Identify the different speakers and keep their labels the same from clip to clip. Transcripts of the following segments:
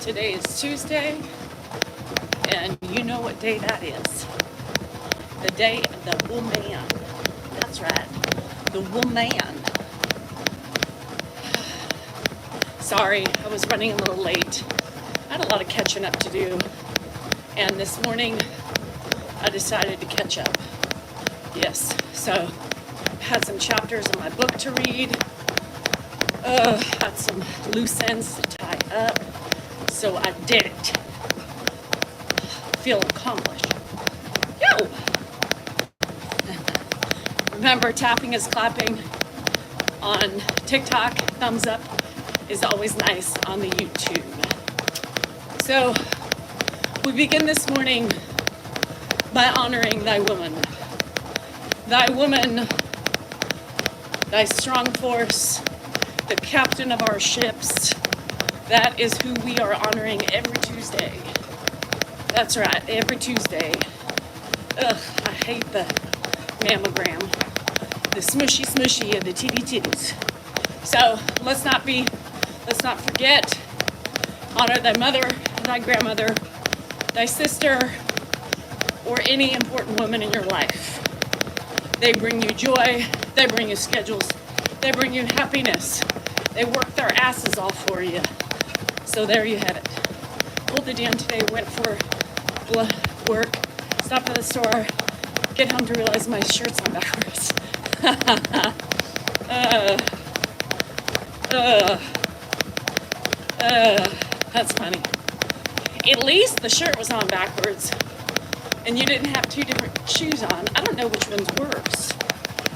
Speaker 1: Today is Tuesday, and you know what day that is. The day of the woman. That's right, the woman. Sorry, I was running a little late. I had a lot of catching up to do, and this morning I decided to catch up. Yes, so had some chapters in my book to read. Had some loose ends to tie up, so I did it. Feel accomplished. Yo! Remember, tapping is clapping on TikTok. Thumbs up is always nice on the YouTube. So we begin this morning by honoring thy woman. Thy woman, thy strong force, the captain of our ships. That is who we are honoring every Tuesday. That's right, every Tuesday. Ugh, I hate the mammogram. The smushy of the titties. So let's not forget, honor thy mother, thy grandmother, thy sister, or any important woman in your life. They bring you joy, they bring you schedules, they bring you happiness. They work their asses off for you. So there you have it. Pulled it in today, went for work, stopped at the store, get home to realize my shirt's on backwards. That's funny. At least the shirt was on backwards and you didn't have two different shoes on. I don't know which one's worse.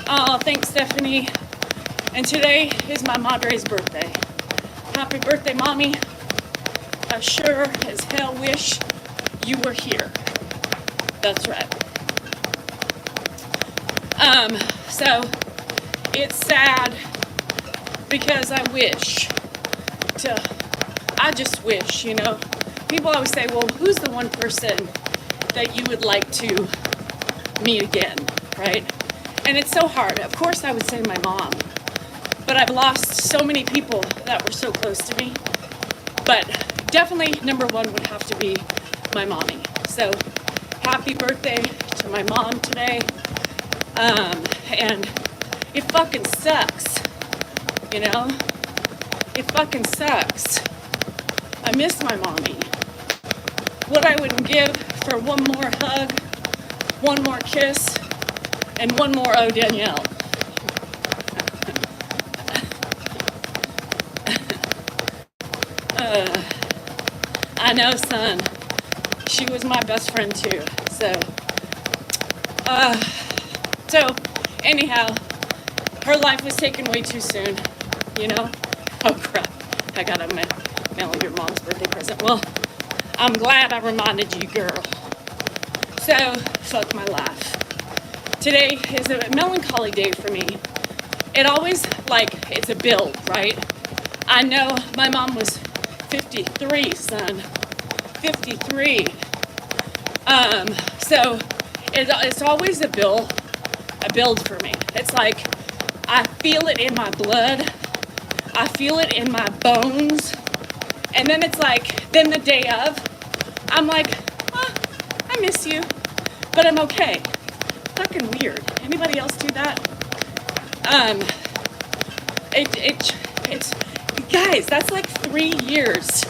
Speaker 1: Oh, thanks, Stephanie. And today is my madre's birthday. Happy birthday, Mommy. I sure as hell wish you were here. That's right. So it's sad because I just wish, people always say, well, who's the one person that you would like to meet again, right? And it's so hard. Of course, I would say my mom, but I've lost so many people that were so close to me. But definitely number one would have to be my mommy. So happy birthday to my mom today. And it fucking sucks, It fucking sucks. I miss my mommy. What I would give for one more hug, one more kiss, and one more oh Danielle. I know, son. She was my best friend too. So anyhow, her life was taken way too soon, Oh crap, I gotta mail your mom's birthday present. Well, I'm glad I reminded you, girl. So, fuck my life. Today is a melancholy day for me. It always, it's a build, right? I know my mom was 53, son. 53. So it's always a build for me. It's like I feel it in my blood. I feel it in my bones. And then it's then the day of, I'm like, I miss you, but I'm okay. Fucking weird. Anybody else do that? It's guys, that's 3 years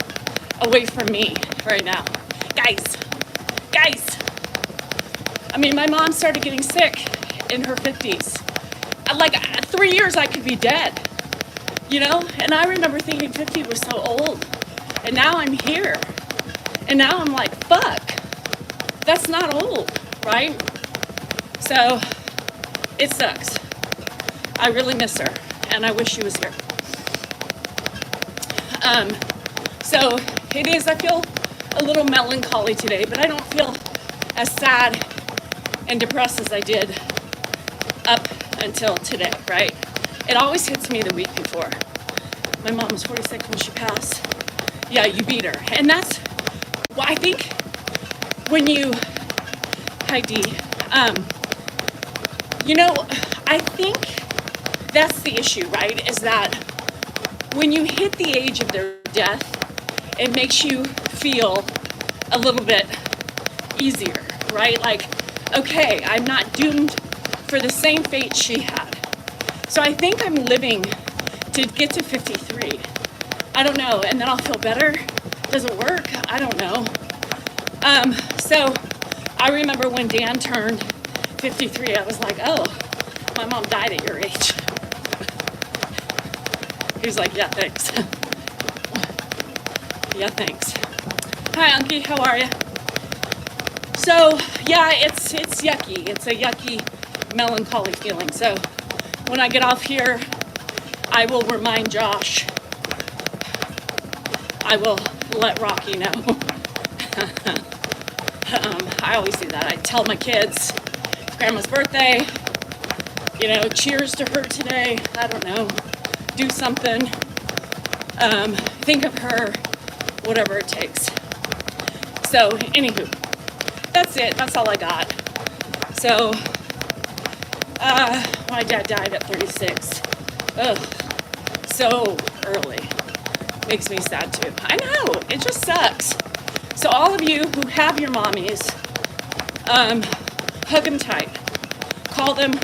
Speaker 1: away from me right now. Guys. I mean, my mom started getting sick in her 50s. 3 years I could be dead, And I remember thinking 50 was so old. And now I'm here. And now I'm like, fuck. That's not old, right? So it sucks. I really miss her. And I wish she was here. So it is, I feel a little melancholy today, but I don't feel as sad and depressed as I did up until today, right? It always hits me the week before. My mom was 46 when she passed. Yeah, you beat her. And that's why I think when you, hi Dee, I think that's the issue, right? Is that when you hit the age of their death, it makes you feel a little bit easier, right? Like, okay, I'm not doomed for the same fate she had. So I think I'm living to get to 53. I don't know, and then I'll feel better. Does it work? I don't know. So I remember when Dan turned 53, I was like, oh, my mom died at your age. He was like, yeah, thanks. Yeah, thanks. Hi, Unky, how are you? So, yeah, it's yucky. It's a yucky, melancholy feeling. So when I get off here, I will remind Josh. I will let Rocky know. I always do that. I tell my kids, it's Grandma's birthday, cheers to her today. I don't know, do something. Think of her, whatever it takes. So, anywho, that's it. That's all I got. So, my dad died at 36. Ugh, so early. Makes me sad too. I know, it just sucks. So all of you who have your mommies, hug them tight. Call them,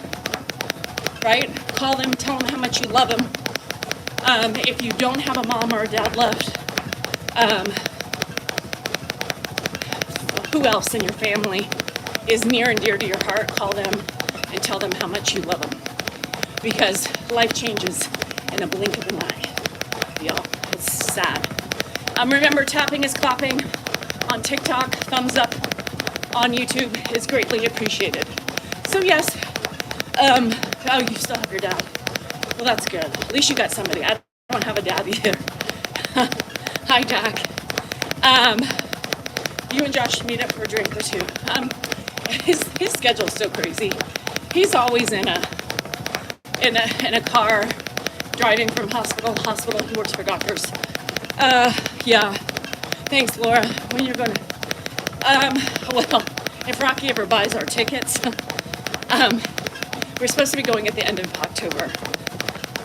Speaker 1: right? Call them, tell them how much you love them. If you don't have a mom or a dad left, who else in your family is near and dear to your heart, call them and tell them how much you love them. Because life changes in a blink of an eye, y'all. It's sad. Remember, tapping is clapping on TikTok. Thumbs up on YouTube is greatly appreciated. So yes, oh, you still have your dad. Well, that's good. At least you got somebody. I don't have a dad either. Hi, Jack. You and Josh meet up for a drink or two. His schedule's so crazy. He's always in a car, driving from hospital to hospital. He works for doctors. Yeah. Thanks, Laura. When you're gonna? Well, if Rocky ever buys our tickets, we're supposed to be going at the end of October.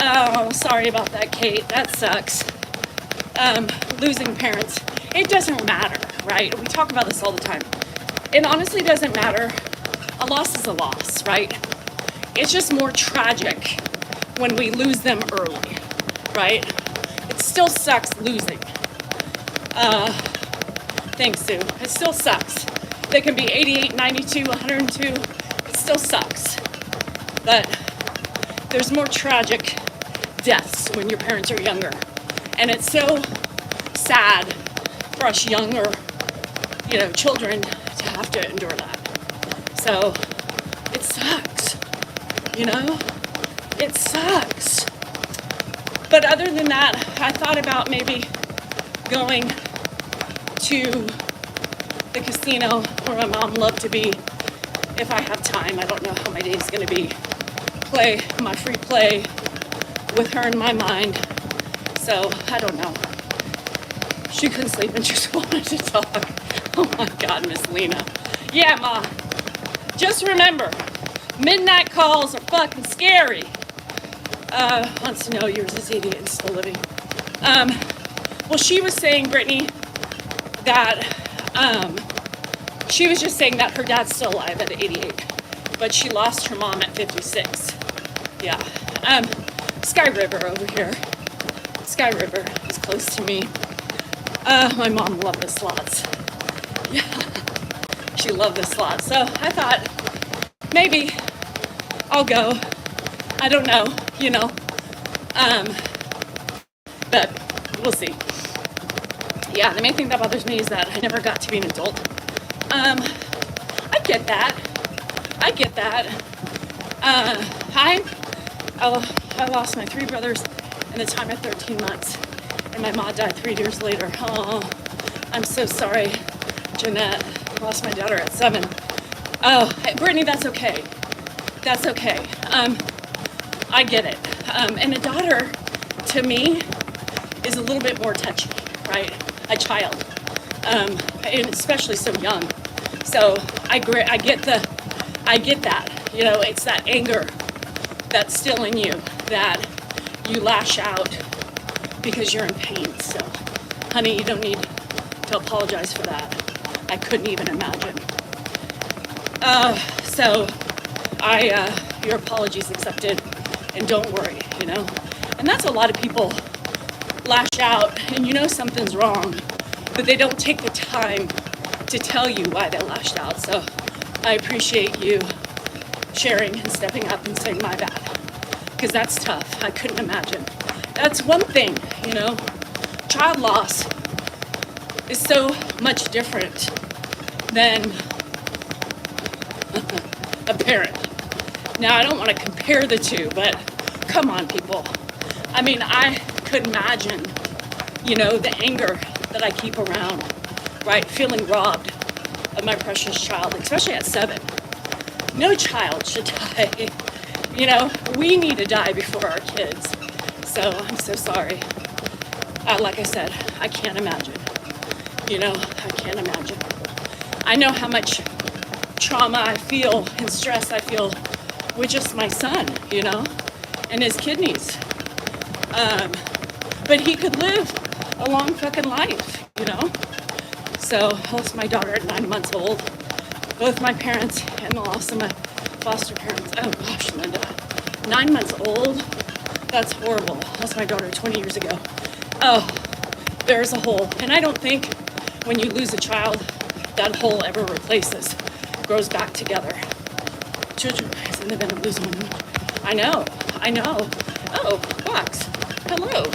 Speaker 1: Oh, sorry about that, Kate. That sucks. Losing parents. It doesn't matter, right? We talk about this all the time. It honestly doesn't matter. A loss is a loss, right? It's just more tragic when we lose them early, right? It still sucks losing. Thanks, Sue. It still sucks. They can be 88, 92, 102. It still sucks. But there's more tragic deaths when your parents are younger. And it's so sad for us younger, children to have to endure that. So it sucks, It sucks. But other than that, I thought about maybe going to the casino where my mom loved to be if I have time. I don't know how my day is going to be. Play my free play with her in my mind. So, I don't know. She couldn't sleep and just wanted to talk. Oh my God, Miss Lena. Yeah, Ma. Just remember, midnight calls are fucking scary. Wants to know yours is 88 and still living. Well, she was saying, Brittany, that she was just saying that her dad's still alive at 88, but she lost her mom at 56. Yeah. Sky River over here. Sky River is close to me. My mom loved the slots. Yeah, she loved the slots. So I thought maybe I'll go. I don't know, but we'll see. Yeah, the main thing that bothers me is that I never got to be an adult. I get that. I lost my 3 brothers in the time of 13 months, and my mom died 3 years later. Oh, I'm so sorry, Jeanette. Lost my daughter at 7. Oh, hey, Brittany, that's okay. That's okay. I get it. And a daughter, to me, is a little bit more touchy, right? A child, and especially so young. So I get that. It's that anger that's still in you, that you lash out because you're in pain. So honey, you don't need to apologize for that. I couldn't even imagine. So your apologies accepted, and don't worry, you know. And that's a lot of people lash out, and you know something's wrong, but they don't take the time to tell you why they lashed out. So I appreciate you sharing and stepping up and saying my bad, because that's tough. I couldn't imagine. That's one thing, you know. Child loss is so much different than a parent. Now, I don't want to compare the two, but come on, people. I mean, I could imagine, you know, the anger that I keep around, right? Feeling robbed of my precious child, especially at 7. No child should die. You know, we need to die before our kids. So I'm so sorry. Like I said, I can't imagine. You know, I can't imagine. I know how much trauma I feel and stress I feel with just my son, you know, and his kidneys. But he could live a long fucking life, you know. So I lost my daughter at 9 months old. Both my parents and the loss of my foster parents. Oh gosh, Linda. 9 months old? That's horrible. Lost my daughter 20 years ago. Oh, there's a hole. And I don't think when you lose a child, that hole ever replaces. Grows back together. Children rise in the event of losing one. I know. Oh, Fox. Hello.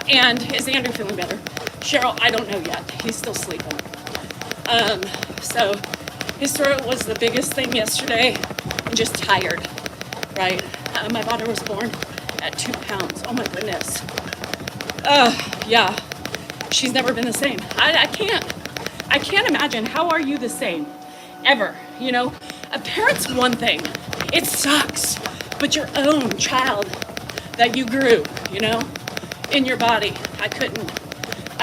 Speaker 1: And is Andrew feeling better? Cheryl, I don't know yet. He's still sleeping. So his throat was the biggest thing yesterday, and just tired, right? My daughter was born at 2 pounds. Oh my goodness. Yeah, she's never been the same. I can't imagine. How are you the same? Ever, you know? A parent's one thing. It sucks. But your own child that you grew, you know, in your body, I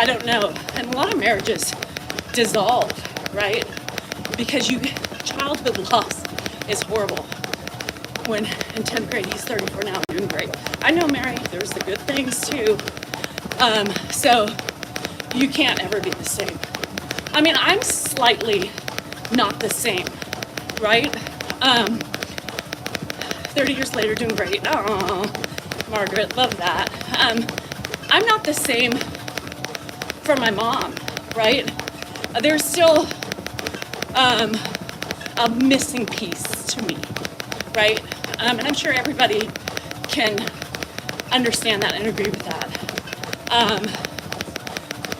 Speaker 1: don't know. And a lot of marriages dissolve, right? Because childhood loss is horrible. When in 10th grade, he's 34 now, doing great. I know, Mary, there's the good things too. So you can't ever be the same. I mean, I'm slightly not the same, right? 30 years later, doing great. Oh, Margaret, love that. I'm not the same for my mom, right? There's still a missing piece to me, right? And I'm sure everybody can understand that and agree with that.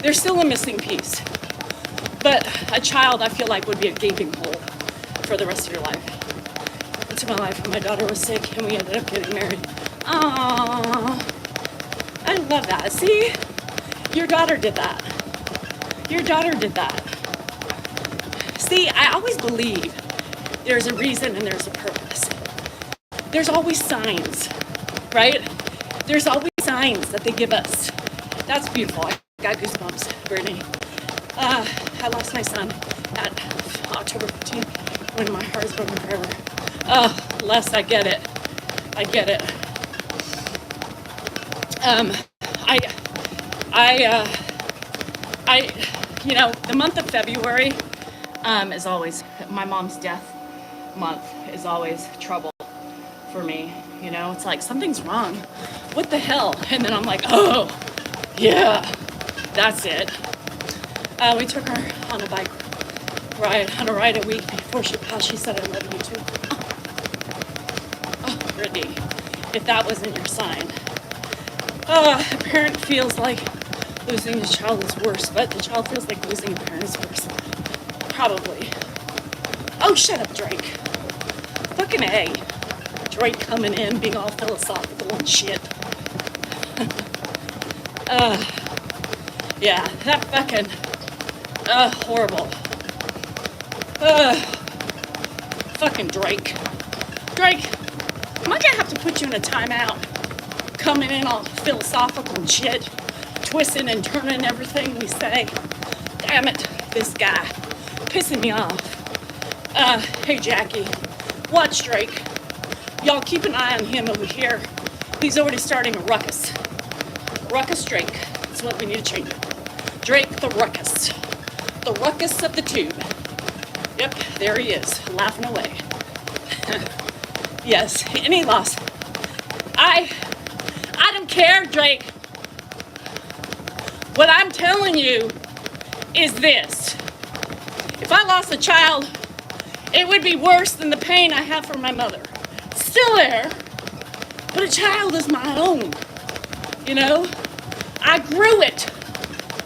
Speaker 1: There's still a missing piece. But a child, I feel like, would be a gaping hole for the rest of your life. Into my life when my daughter was sick and we ended up getting married. Aww. I love that. See? Your daughter did that. Your daughter did that. See, I always believe there's a reason and there's a purpose. There's always signs, right? There's always signs that they give us. That's beautiful. I got goosebumps, Brittany. I lost my son at October 15th when my heart is broken forever. Oh, Les, I get it. I get it. You know, the month of February is always, my mom's death month is always trouble for me. You know, it's like something's wrong. What the hell? And then I'm like, oh, yeah, that's it. We took her on a bike ride, on a ride a week before she passed. She said, I love you too. Oh, Brittany, if that wasn't your sign. A parent feels like losing a child is worse, but the child feels like losing a parent is worse. Probably. Oh, shut up, Drake. Fucking A. Drake coming in, being all philosophical and shit. Yeah, that fucking, horrible. Fucking Drake. Drake, might I have to put you in a timeout? Coming in all philosophical and shit, twisting and turning everything we say. Damn it, this guy, pissing me off. Hey Jackie, watch Drake. Y'all keep an eye on him over here. He's already starting a ruckus. Ruckus Drake. That's what we need to change. Drake the ruckus. The ruckus of the tube. Yep, there he is, laughing away. Yes, and he lost. I don't care, Drake. What I'm telling you is this. If I lost a child, it would be worse than the pain I have for my mother. Still there, but a child is my own. You know, I grew it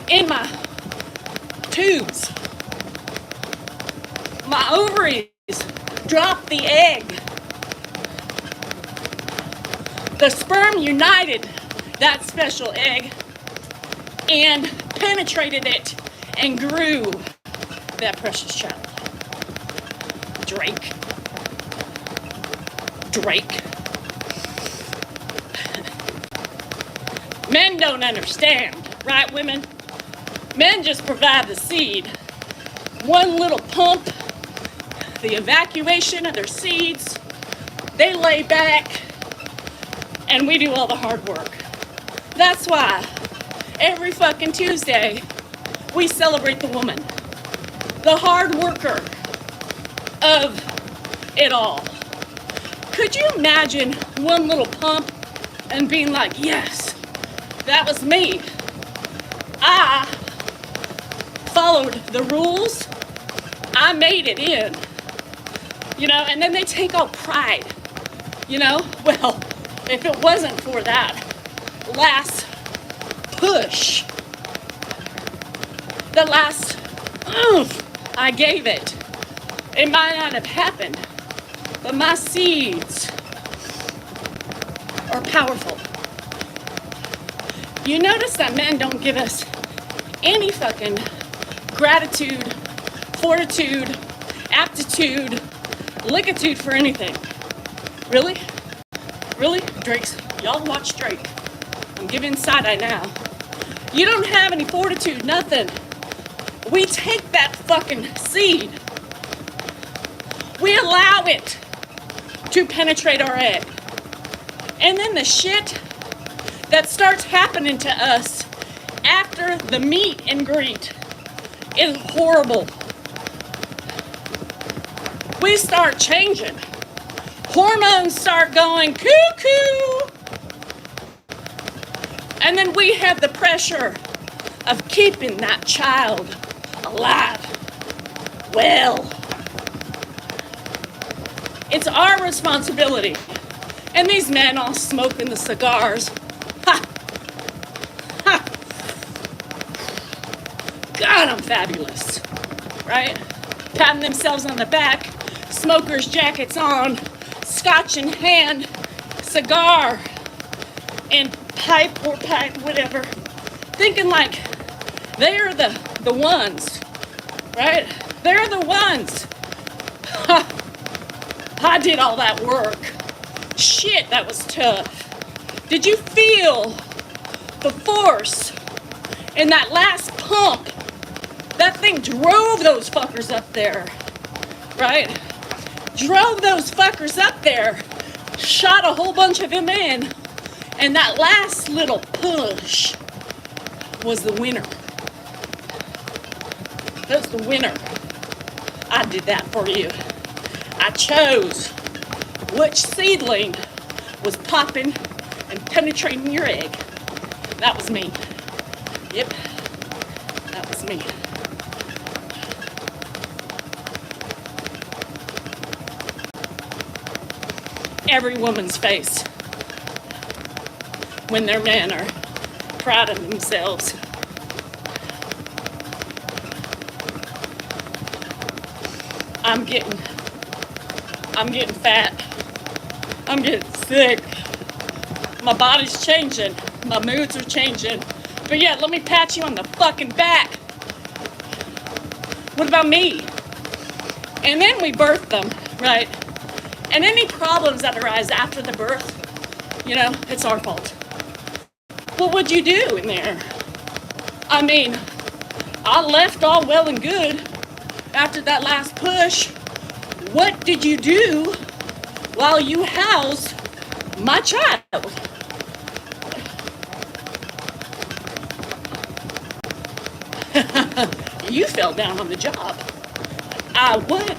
Speaker 1: in my tubes. My ovaries dropped the egg. The sperm united that special egg and penetrated it and grew that precious child. Drake. Men don't understand, right, women? Men just provide the seed. One little pump, the evacuation of their seeds, they lay back, and we do all the hard work. That's why every fucking Tuesday, we celebrate the woman, the hard worker of it all. Could you imagine one little pump and being like, yes, that was me. I followed the rules. I made it in. You know, and then they take all pride. You know, well, if it wasn't for that last push, the last oomph I gave it, it might not have happened. But my seeds are powerful. You notice that men don't give us any fucking gratitude, fortitude, aptitude, lickitude for anything. Really? Really? Drake's, y'all watch Drake. I'm giving side-eye now. You don't have any fortitude, nothing. We take that fucking seed. We allow it to penetrate our egg. And then the shit that starts happening to us after the meet and greet is horrible. We start changing. Hormones start going cuckoo. And then we have the pressure of keeping that child alive. Well, it's our responsibility. And these men all smoking the cigars. Ha! Ha! God, I'm fabulous. Right? Patting themselves on the back, smokers' jackets on, scotch in hand, cigar, and pipe or pipe, whatever. Thinking like they're the ones. Right? They're the ones. Ha! I did all that work. Shit, that was tough. Did you feel the force in that last pump? That thing drove those fuckers up there, right? Drove those fuckers up there, shot a whole bunch of them in, and that last little push was the winner. That was the winner. I did that for you. I chose which seedling was popping and penetrating your egg. That was me. Yep, that was me. Every woman's face when their men are proud of themselves. I'm getting fat. I'm getting sick. My body's changing. My moods are changing. But yeah, let me pat you on the fucking back. What about me? And then we birth them, right? And any problems that arise after the birth, you know, it's our fault. What would you do in there? I mean, I left all well and good after that last push. What did you do while you housed my child? You fell down on the job. What?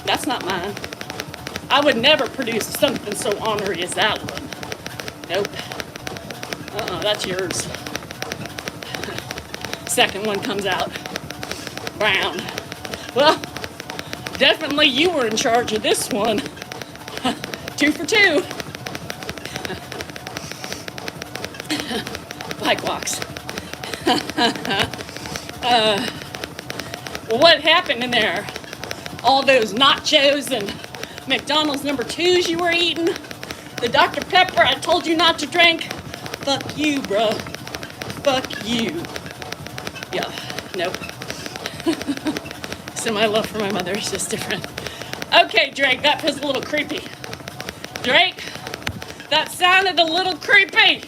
Speaker 1: That's not mine. I would never produce something so ornery as that one. Nope. That's yours. Second one comes out. Brown. Well, definitely you were in charge of this one. 2 for 2. Bike walks. Well, what happened in there? All those nachos and McDonald's number 2s you were eating? The Dr. Pepper I told you not to drink? Fuck you, bro. Fuck you. Yeah, nope. So my love for my mother is just different. Okay, Drake, that was a little creepy. Drake, that sounded a little creepy.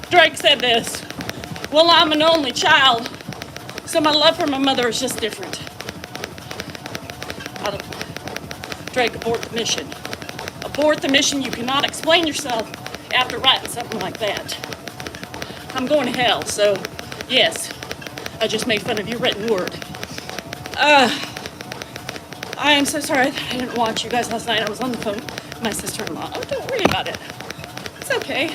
Speaker 1: Drake said this. Well, I'm an only child, so my love for my mother is just different. Drake, abort the mission. Abort the mission. You cannot explain yourself after writing something like that. I'm going to hell, so yes, I just made fun of your written word. I am so sorry that I didn't watch you guys last night. I was on the phone with my sister-in-law. Oh, don't worry about it. It's okay.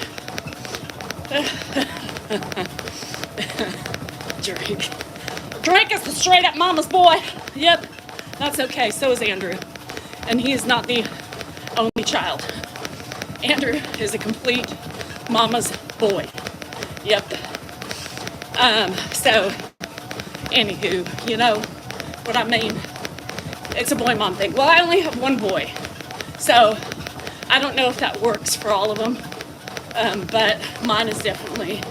Speaker 1: Drake. Drake is the straight-up mama's boy. Yep, that's okay. So is Andrew. And he is not the only child. Andrew is a complete mama's boy. Yep. So, anywho, you know what I mean? It's a boy-mom thing. Well, I only have one boy. So, I don't know if that works for all of them. But mine is definitely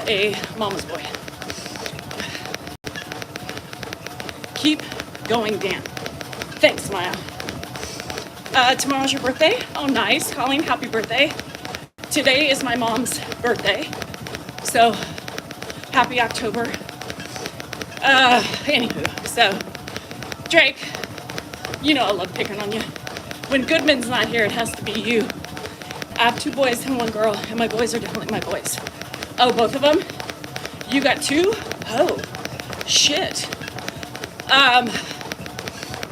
Speaker 1: a mama's boy. Keep going, Dan. Thanks, Maya. Tomorrow's your birthday? Oh, nice. Colleen, happy birthday. Today is my mom's birthday. So, happy October. Anywho, so, Drake, you know I love picking on you. When Goodman's not here, it has to be you. I have 2 boys and 1 girl, and my boys are definitely my boys. Oh, both of them? You got 2? Oh, shit.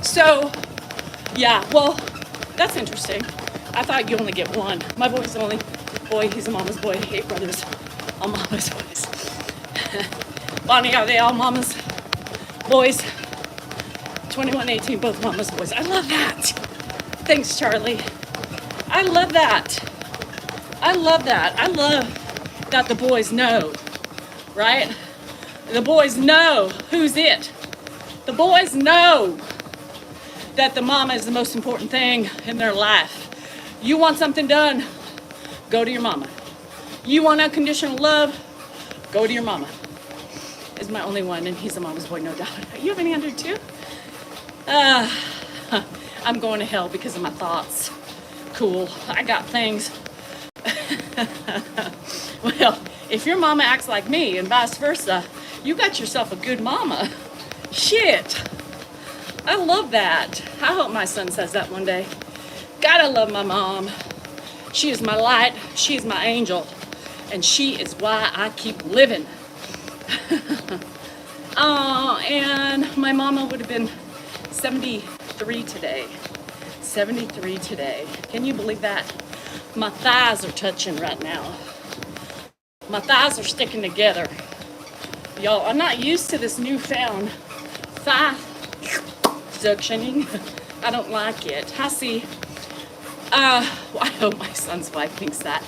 Speaker 1: So, yeah, well, that's interesting. I thought you only get 1. My boy's the only boy. He's a mama's boy. 8 brothers, all mama's boys. Bonnie, are they all mama's boys? 21, 18, both mama's boys. I love that. Thanks, Charlie. I love that. I love that. I love that the boys know, right? The boys know who's it. The boys know that the mama is the most important thing in their life. You want something done, go to your mama. You want unconditional love, go to your mama. Is my only one, and he's a mama's boy, no doubt. You have any under 2? I'm going to hell because of my thoughts. Cool, I got things. Well, if your mama acts like me and vice versa, you got yourself a good mama. Shit. I love that. I hope my son says that one day. Gotta love my mom. She is my light. She is my angel. And she is why I keep living. And my mama would have been 73 today. 73 today. Can you believe that? My thighs are touching right now. My thighs are sticking together. Y'all, I'm not used to this newfound thigh suctioning. I don't like it. I see. I hope my son's wife thinks that.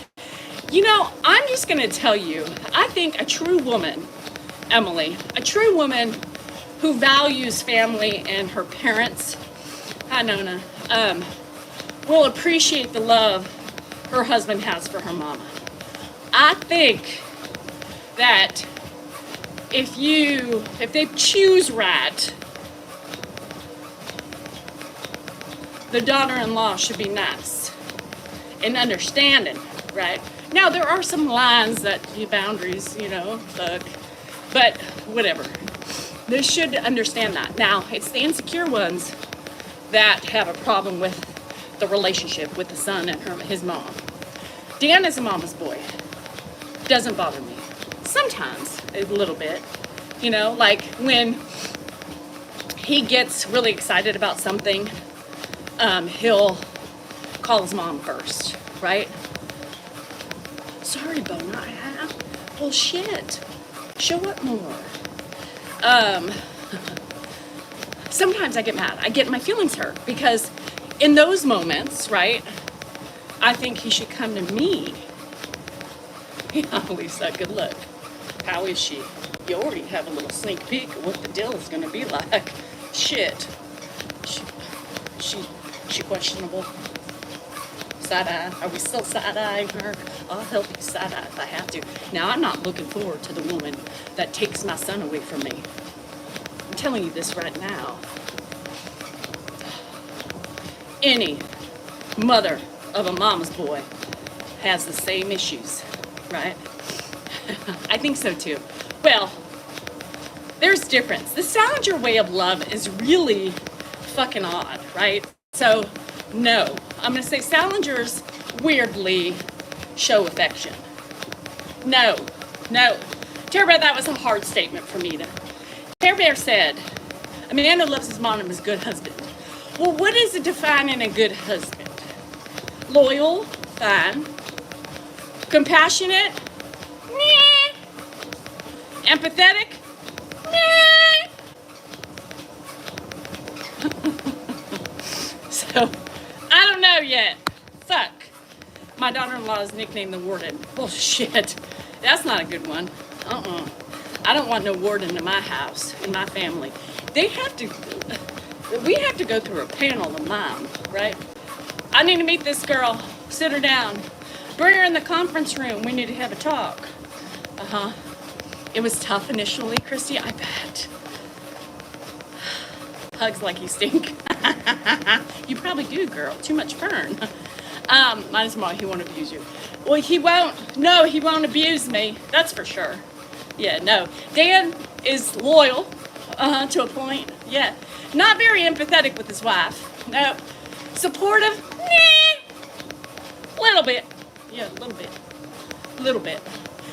Speaker 1: You know, I'm just going to tell you, I think a true woman, Emily, a true woman who values family and her parents, hi Nona, will appreciate the love her husband has for her mama. I think that if they choose right, the daughter-in-law should be nice and understanding, right? Now, there are some lines boundaries, look, but whatever. They should understand that. Now, it's the insecure ones that have a problem with the relationship with the son and his mom. Dan is a mama's boy. Doesn't bother me. sometimes a little bit, you know, like when he gets really excited about something, he'll call his mom first, right? Sorry, Bona. Well, shit. Show up more. Sometimes I get mad. I get my feelings hurt because in those moments, right, I think he should come to me. Yeah, Lisa, good luck. How is she? You already have a little sneak peek of what the deal is going to be like. Shit. She questionable. Side-eye. Are we still side-eyeing her? I'll help you side-eye if I have to. Now, I'm not looking forward to the woman that takes my son away from me. I'm telling you this right now. Any mother of a mama's boy has the same issues, right? I think so too. Well, there's difference. The Salinger way of love is really fucking odd, right? So, no. I'm going to say Salingers weirdly show affection. No. Tara Bear, that was a hard statement for me to. Tara Bear said, a man who loves his mom is a good husband. Well, what is defining a good husband? Loyal? Fine. Compassionate? Nah. Empathetic? Nah. So, I don't know yet. Fuck. My daughter-in-law is nicknamed the warden. Bullshit. That's not a good one. I don't want no warden in my house, in my family. We have to go through a panel of mine, right? I need to meet this girl. Sit her down. Bring her in the conference room. We need to have a talk. It was tough initially, Christy, I bet. Hugs like you stink. You probably do, girl. Too much fern. Might as well, he won't abuse you. Well, he won't. No, he won't abuse me. That's for sure. Yeah, no. Dan is loyal to a point. Yeah. Not very empathetic with his wife. No. Supportive? Nah. Little bit. Yeah, a little bit.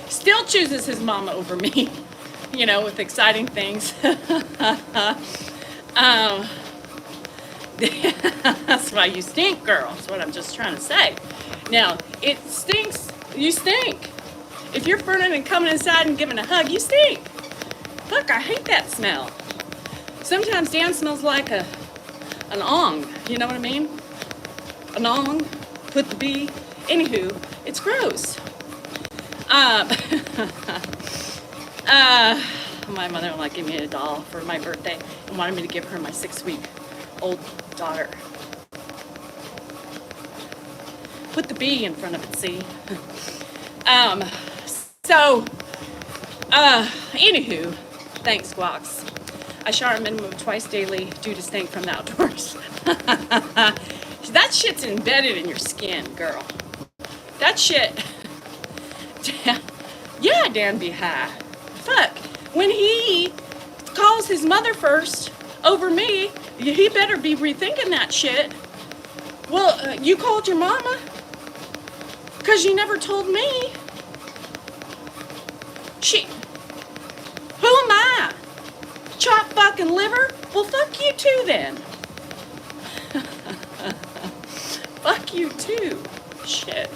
Speaker 1: Still chooses his mama over me. You know, with exciting things. That's why you stink, girl. That's what I'm just trying to say. Now, it stinks. You stink. If you're burning and coming inside and giving a hug, you stink. Fuck, I hate that smell. Sometimes Dan smells like an ong. You know what I mean? An ong. Put the B. Anywho, it's gross. My mother-in-law gave me a doll for my birthday and wanted me to give her my 6-week-old daughter. Put the B in front of it, see? Anywho, thanks, Squawks. I shower a minimum of twice daily due to staying from the outdoors. That shit's embedded in your skin, girl. That shit. Yeah, Dan be high. Fuck. When he calls his mother first over me, he better be rethinking that shit. Well, you called your mama? Because you never told me. Who am I? Chop fucking liver? Well, fuck you too then. Fuck you too. Shit.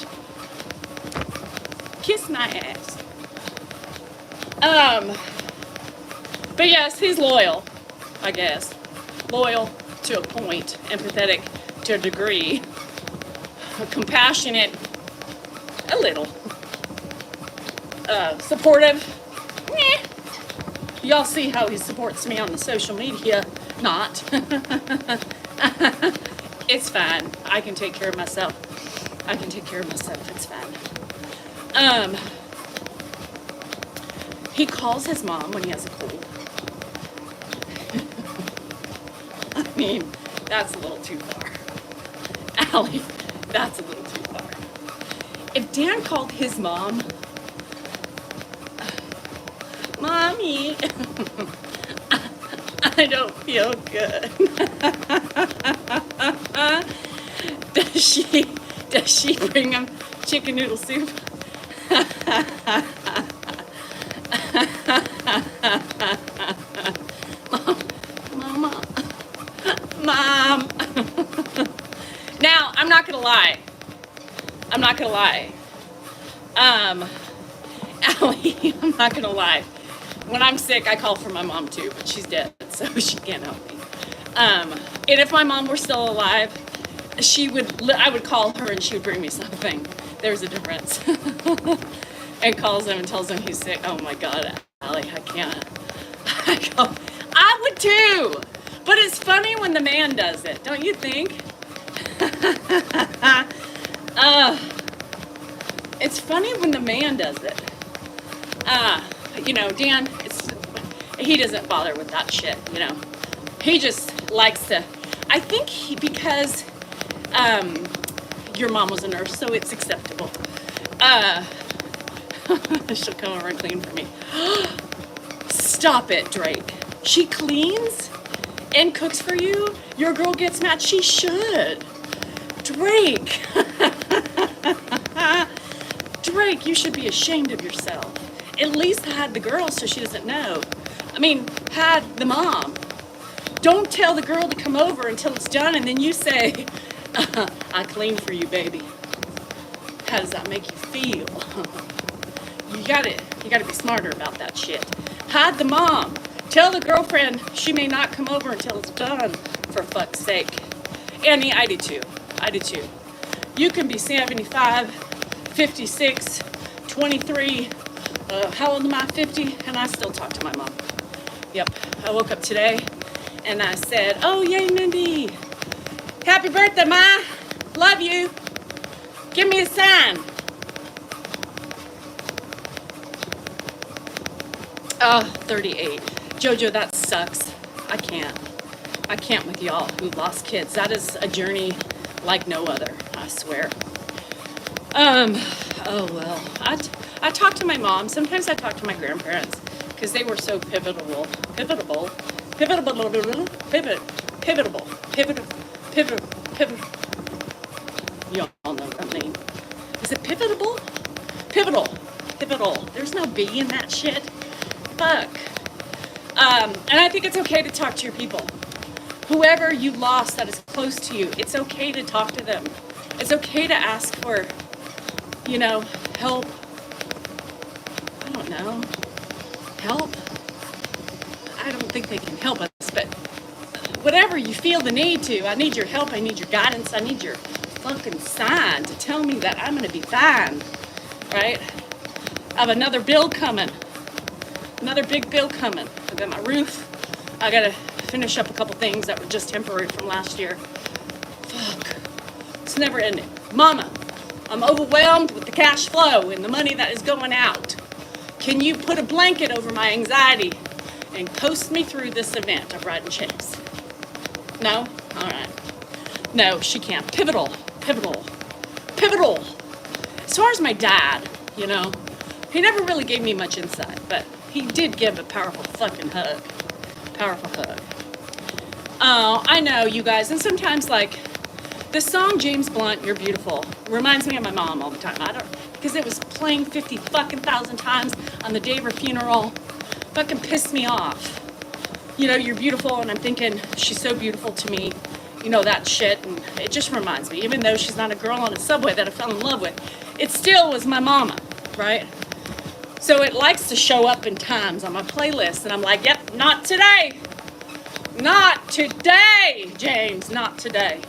Speaker 1: Kiss my ass. But yes, he's loyal, I guess. Loyal to a point, empathetic to a degree, compassionate, a little, supportive. Y'all see how he supports me on the social media. Not. It's fine. I can take care of myself. It's fine. He calls his mom when he has a cold. I mean, that's a little too far. Allie, that's a little too far. If Dan called his mom, Mommy, I don't feel good. Does she bring him chicken noodle soup? Mama, Mom. Now, I'm not gonna lie. Allie, I'm not gonna lie. When I'm sick, I call for my mom too, but she's dead, so she can't help me. And if my mom were still alive, I would call her and she would bring me something. There's a difference. And calls him and tells him he's sick. Oh my God, Allie, I can't. I would too. But it's funny when the man does it, don't you think? It's funny when the man does it. Dan, he doesn't bother with that shit, He just likes to, I think because your mom was a nurse, so it's acceptable. She'll come over and clean for me. Stop it, Drake. She cleans and cooks for you? Your girl gets mad? She should. Drake. Drake, you should be ashamed of yourself. At least had the girl so she doesn't know. Had the mom. Don't tell the girl to come over until it's done and then you say, I cleaned for you, baby. How does that make you feel? You gotta be smarter about that shit. Hide the mom. Tell the girlfriend she may not come over until it's done, for fuck's sake. Annie, I do too. You can be 75, 56, 23, how old am I, 50? And I still talk to my mom. Yep, I woke up today and I said, oh, yay, Mindy. Happy birthday, Ma. Love you. Give me a sign. 38. Jojo, that sucks. I can't with y'all who lost kids. That is a journey like no other, I swear. Oh well. I talk to my mom. Sometimes I talk to my grandparents because they were so pivotal. You all know what I mean. Is it pivotal? Pivotal. There's no B in that shit. Fuck. And I think it's okay to talk to your people. Whoever you lost that is close to you, it's okay to talk to them. It's okay to ask for, help. I don't know. Help? I don't think they can help us, but whatever you feel the need to, I need your help, I need your guidance, I need your fucking sign to tell me that I'm gonna be fine, right? I have another bill coming. Another big bill coming. I got my roof. I gotta finish up a couple things that were just temporary from last year. Fuck. It's never ending. Mama, I'm overwhelmed with the cash flow and the money that is going out. Can you put a blanket over my anxiety and coast me through this event of writing checks? No? All right. No, she can't. Pivotal. As far as my dad, he never really gave me much insight, but he did give a powerful fucking hug. Powerful hug. Oh, I know, you guys, and sometimes, the song James Blunt, You're Beautiful, reminds me of my mom all the time. Because it was playing 50 fucking thousand times on the day of her funeral. Fucking pissed me off. You're beautiful, and I'm thinking, she's so beautiful to me. That shit, and it just reminds me, even though she's not a girl on a subway that I fell in love with, it still was my mama, right? So it likes to show up in times on my playlist, and I'm like, yep, not today. Not today, James, not today.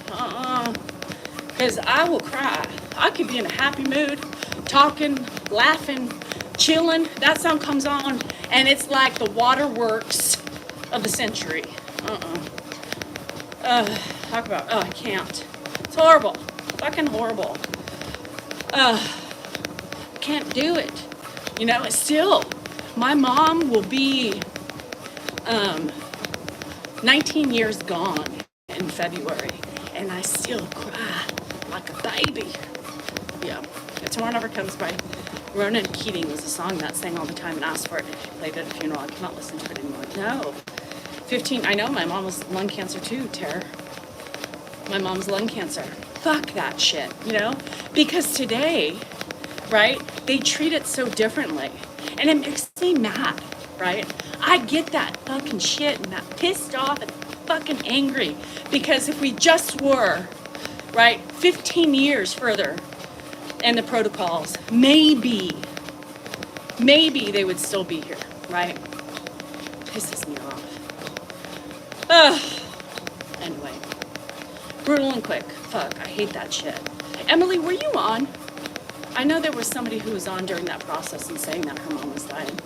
Speaker 1: Because I will cry. I could be in a happy mood, talking, laughing, chilling. That song comes on, and it's like the waterworks of the century. Talk about, I can't. It's horrible. Fucking horrible. Can't do it. It's still, my mom will be 19 years gone in February, and I still cry like a baby. Yeah. Tomorrow Never Comes by Ronan Keating was a song that sang all the time and asked for it. He played at a funeral. I cannot listen to it anymore. No. 15, I know my mom was lung cancer too, Tara. My mom's lung cancer. Fuck that shit, Because today, right, they treat it so differently. And it makes me mad, right? I get that fucking shit and that pissed off and fucking angry because if we just were, right, 15 years further in the protocols, maybe they would still be here, right? Pisses me off. Anyway, brutal and quick. Fuck, I hate that shit. Emily, were you on? I know there was somebody who was on during that process and saying that her mom was dying.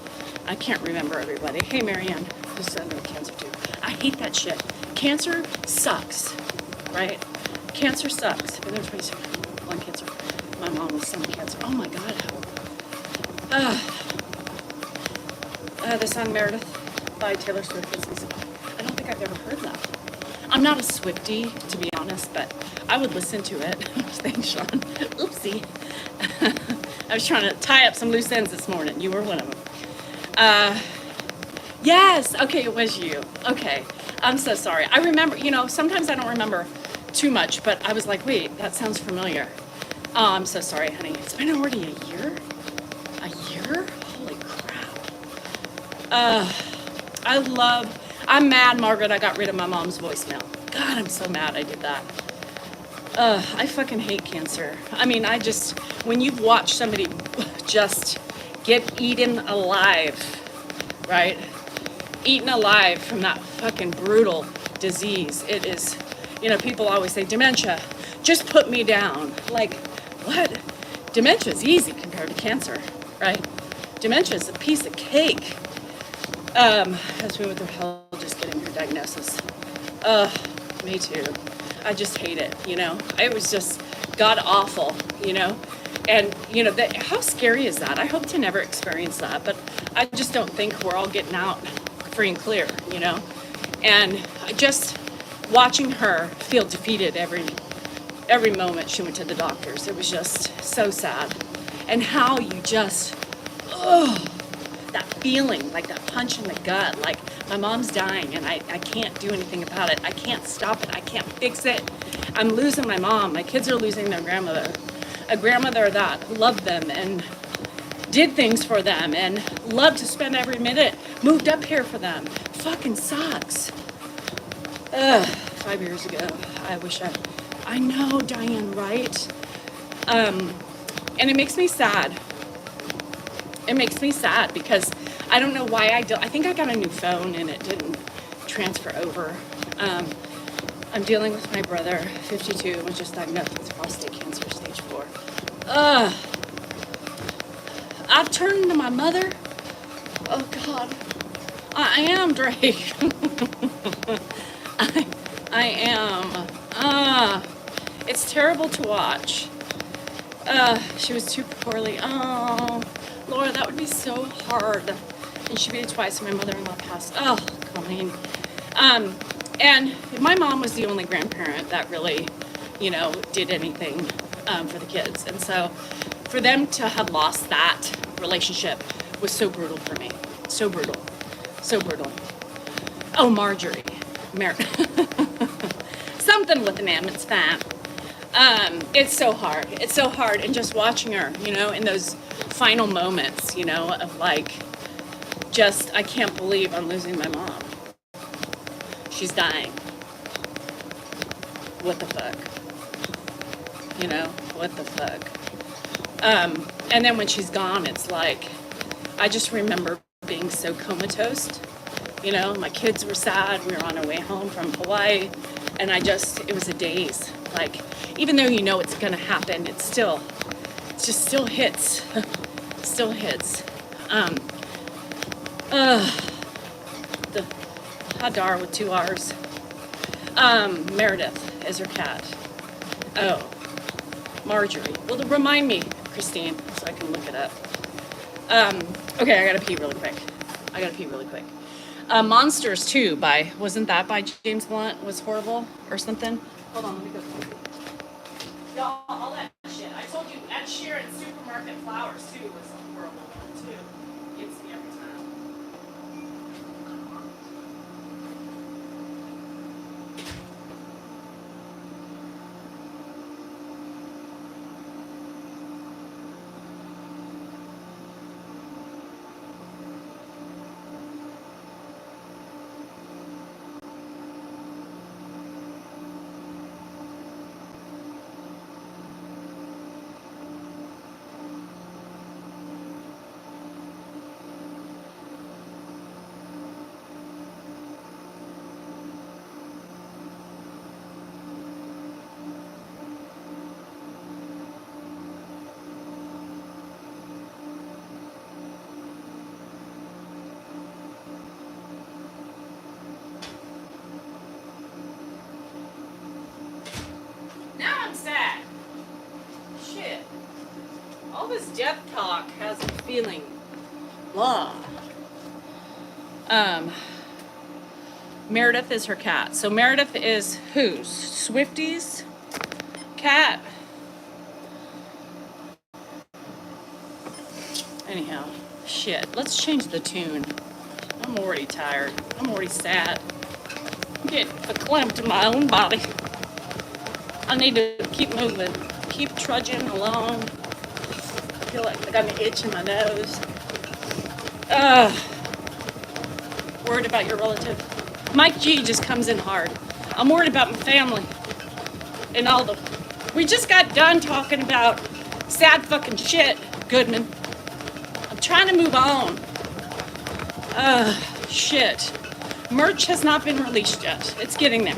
Speaker 1: I can't remember everybody. Hey, Marianne, who's under cancer too. I hate that shit. Cancer sucks, right? Cancer sucks. I've been there 27, lung cancer. My mom was stomach cancer. Oh my God. The song Meredith by Taylor Swift is, I don't think I've ever heard that. I'm not a Swiftie, to be honest, but I would listen to it. Thanks, Sean. Oopsie. I was trying to tie up some loose ends this morning. You were one of them. Yes. Okay, it was you. Okay. I'm so sorry. I remember, sometimes I don't remember too much, but I was like, wait, that sounds familiar. Oh, I'm so sorry, honey. It's been already a year? A year? Holy crap. I'm mad, Margaret, I got rid of my mom's voicemail. God, I'm so mad I did that. I fucking hate cancer. I mean, when you've watched somebody just get eaten alive, right? Eaten alive from that fucking brutal disease. It is, people always say, dementia, just put me down. Like, what? Dementia's easy compared to cancer, right? Dementia's a piece of cake. As we went through hell just getting her diagnosis. Me too. I just hate it, It was just god awful, And, how scary is that? I hope to never experience that, but I just don't think we're all getting out free and clear, And just watching her feel defeated every moment she went to the doctors, it was just so sad. And how you just, that feeling, like that punch in the gut, like my mom's dying and I can't do anything about it. I can't stop it. I can't fix it. I'm losing my mom. My kids are losing their grandmother. A grandmother that loved them and did things for them and loved to spend every minute, moved up here for them. Fucking sucks. 5 years ago, I know, Diane, right? And it makes me sad. It makes me sad because I don't know why I think I got a new phone and it didn't transfer over. I'm dealing with my brother, 52, was just diagnosed with prostate cancer, stage 4. I've turned to my mother. Oh God, I am, Drake. I am. It's terrible to watch. She was too poorly. Oh, Laura, that would be so hard. And she beat it twice. My mother-in-law passed. Oh, Colleen. And my mom was the only grandparent that really, did anything for the kids. And so for them to have lost that relationship was so brutal for me. So brutal. So brutal. Oh, Marjorie. Something with an M, it's fine. It's so hard. It's so hard. And just watching her, in those final moments, of like, just, I can't believe I'm losing my mom. She's dying. What the fuck? What the fuck? And then when she's gone, it's like, I just remember being so comatose. My kids were sad. We were on our way home from Hawaii. And it was a daze. Like, even though it's going to happen, it just still hits. Still hits. The Hadar with 2 R's. Meredith is her cat. Oh, Marjorie. Well, remind me, Christine, so I can look it up. Okay, I gotta pee really quick. Monsters 2 wasn't that by James Blunt? Was horrible or something? Hold on, let me go. Y'all, all that shit. I told you Ed Sheeran's Supermarket Flowers 2 was a horrible one too. Gets me every time. death talk has me feeling blah. Meredith is her cat. So Meredith is whose? Swifty's cat. Anyhow, shit. Let's change the tune. I'm already tired. I'm already sad. I'm getting verklempt in my own body. I need to keep moving. Keep trudging along. I feel like I got an itch in my nose. Worried about your relative. Mike G just comes in hard. I'm worried about my family. And all the... We just got done talking about sad fucking shit, Goodman. I'm trying to move on. Shit. Merch has not been released yet. It's getting there.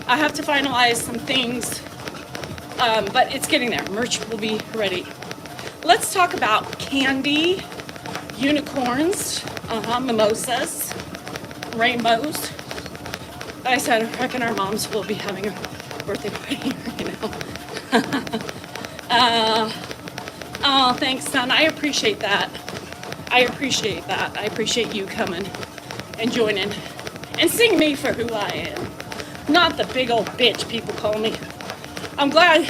Speaker 1: I have to finalize some things, but it's getting there. Merch will be ready. Let's talk about candy, unicorns, mimosas, rainbows. I said, I reckon our moms will be having a birthday party right now. Oh, thanks, son. I appreciate that. I appreciate you coming and joining and seeing me for who I am. Not the big old bitch people call me. I'm glad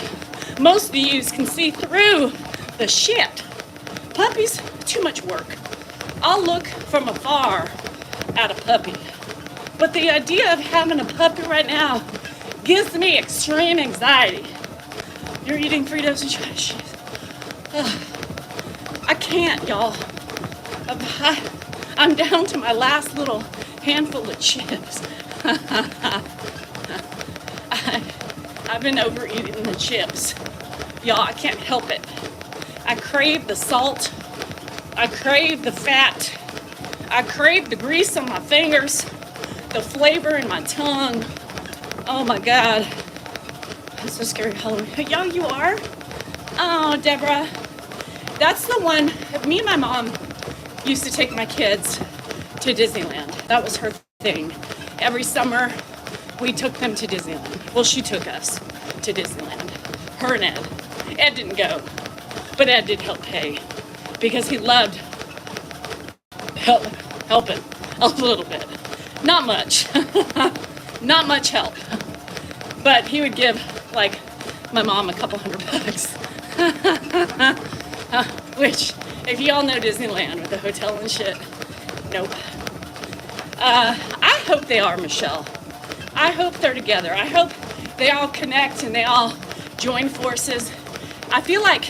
Speaker 1: most of you can see through the shit. Puppies, too much work. I'll look from afar at a puppy. But the idea of having a puppy right now gives me extreme anxiety. You're eating Fritos and trash. I can't, y'all. I'm down to my last little handful of chips. I've been overeating the chips. Y'all, I can't help it. I crave the salt. I crave the fat. I crave the grease on my fingers. The flavor in my tongue. Oh my God. That's so scary, Halloween. Y'all, you are? Oh, Deborah. That's the one. Me and my mom used to take my kids to Disneyland. That was her thing. Every summer, we took them to Disneyland. Well, she took us to Disneyland. Her and Ed. Ed didn't go, but Ed did help pay because he loved helping a little bit. Not much. Not much help. But he would give, like, my mom a couple $100. Which, if y'all know Disneyland with the hotel and shit, nope. I hope they are, Michelle. I hope they're together. I hope they all connect and they all join forces. I feel like,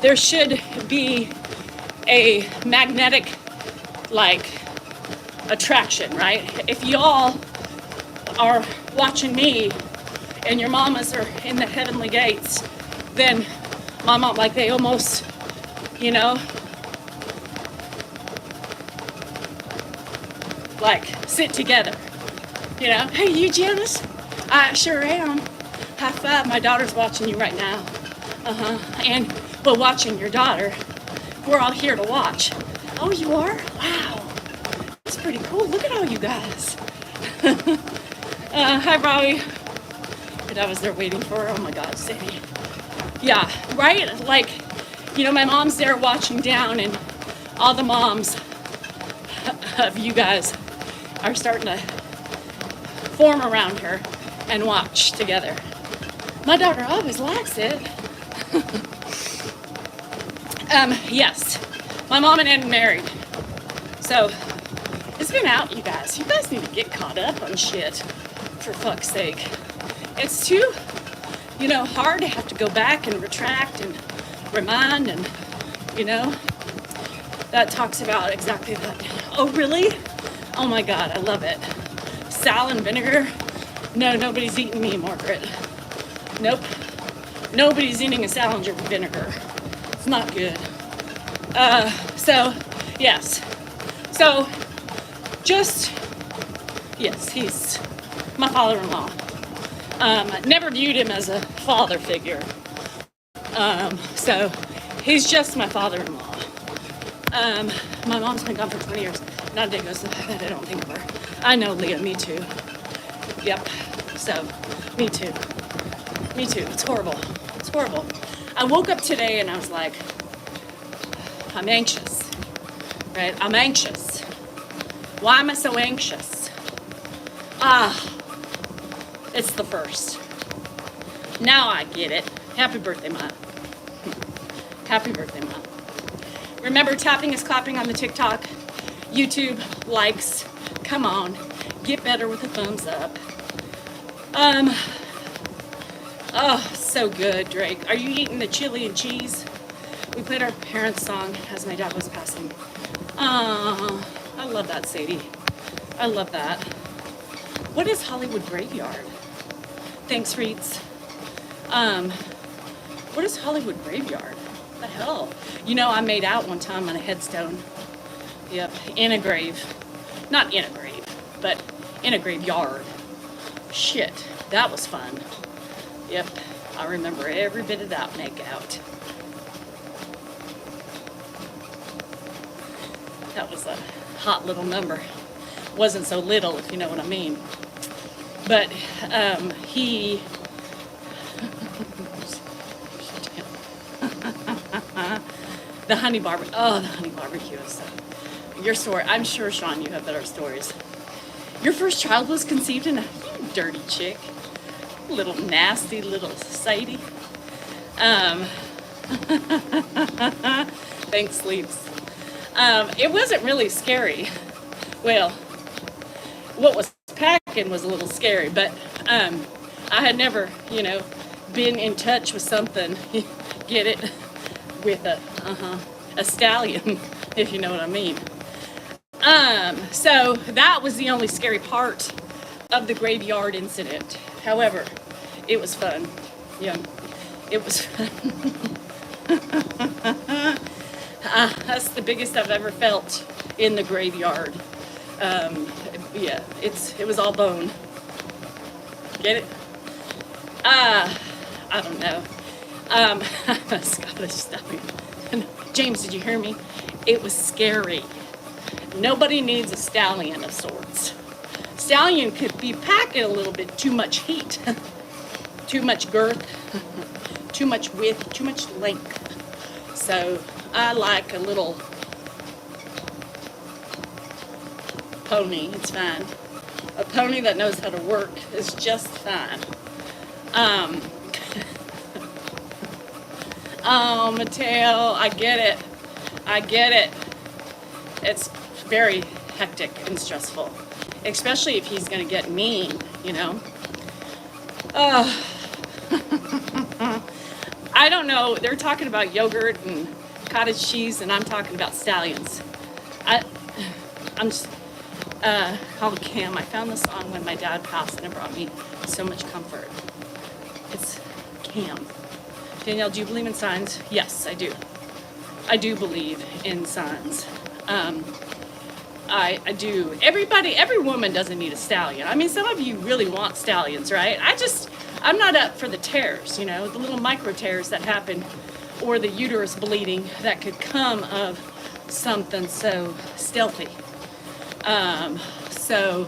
Speaker 1: there should be a magnetic, attraction, right? If y'all are watching me and your mamas are in the heavenly gates, then my mom, they almost, sit together. Hey, you jealous? I sure am. High five, my daughter's watching you right now. And we're watching your daughter. We're all here to watch. Oh, you are? Wow. That's pretty cool. Look at all you guys. Hi, Robbie. And I was there waiting for her. Oh my God, Sadie. Yeah, right? My mom's there watching down, and all the moms of you guys are starting to form around her and watch together. My daughter always likes it. Yes, my mom and Ed married. So it's been out, you guys. You guys need to get caught up on shit, for fuck's sake. It's too, hard to have to go back and retract and remind and, that talks about exactly that. Oh, really? Oh my God, I love it. Sal and vinegar? No, nobody's eating me, Margaret. Nope. Nobody's eating a Salinger vinegar. It's not good. Yes. So, yes, he's my father-in-law. Never viewed him as a father figure. So, he's just my father-in-law. My mom's been gone for 20 years. Not a day goes that I don't think of her. I know, Leah, me too. Yep. So, me too. Me too. It's horrible. It's horrible. I woke up today and I was like, I'm anxious, right? I'm anxious. Why am I so anxious? It's the first. Now I get it. Happy birthday, Ma. Happy birthday, Ma. Remember, tapping is clapping on the TikTok, YouTube, likes. Come on, get better with a thumbs up. Oh, so good, Drake. Are you eating the chili and cheese? We played our parents' song as my dad was passing. I love that, Sadie. I love that. What is Hollywood Graveyard? Thanks, Reeds. What is Hollywood Graveyard? What the hell? You know, I made out one time on a headstone. Yep, in a grave. Not in a grave, but in a graveyard. Shit, that was fun. Yep, I remember every bit of that make out. That was a hot little number. Wasn't so little, if you know what I mean. But he the honey barbecue. Oh, the honey barbecue is your story. I'm sure, Sean, you have better stories. Your first child was conceived in a dirty chick, little nasty little Sadie. Thanks, Sleeps. It wasn't really scary. Well, what was packing was a little scary, but I had never, been in touch with something. Get it? With a stallion, if you know what I mean. So that was the only scary part of the graveyard incident. However, it was fun. Yeah, it was fun. That's the biggest I've ever felt in the graveyard. Yeah, it was all bone. Get it? I don't know. Scottish stallion. James, did you hear me? It was scary. Nobody needs a stallion of sorts. Stallion could be packing a little bit too much heat, too much girth, too much width, too much length. So I like a little pony. It's fine. A pony that knows how to work is just fine. Oh, Mateo, I get it. It's very hectic and stressful, especially if he's going to get mean, I don't know. They're talking about yogurt and cottage cheese, and I'm talking about stallions. I'm just called Cam. I found this song when my dad passed, and it brought me so much comfort. It's Cam. Danielle, do you believe in signs? Yes, I do. I do believe in signs. I do. Every woman doesn't need a stallion. I mean, some of you really want stallions, right? I'm not up for the tears, the little micro tears that happen, or the uterus bleeding that could come of something so stealthy. So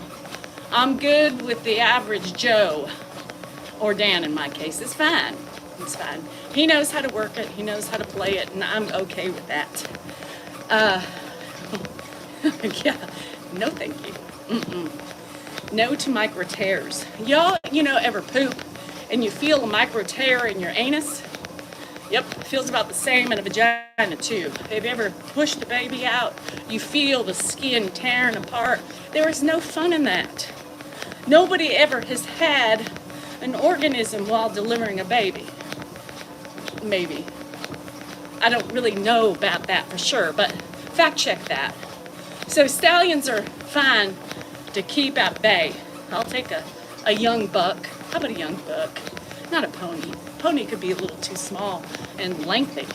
Speaker 1: I'm good with the average Joe, or Dan in my case. It's fine. It's fine. He knows how to work it. He knows how to play it, and I'm okay with that. Yeah, no thank you. No to micro tears. Y'all, ever poop and you feel a micro tear in your anus? Yep, it feels about the same in a vagina too. Have you ever pushed a baby out? You feel the skin tearing apart. There is no fun in that. Nobody ever has had an organism while delivering a baby. Maybe. I don't really know about that for sure, but fact check that. So stallions are fine to keep at bay. I'll take a young buck. How about a young buck? Not a pony. Pony could be a little too small and lengthy,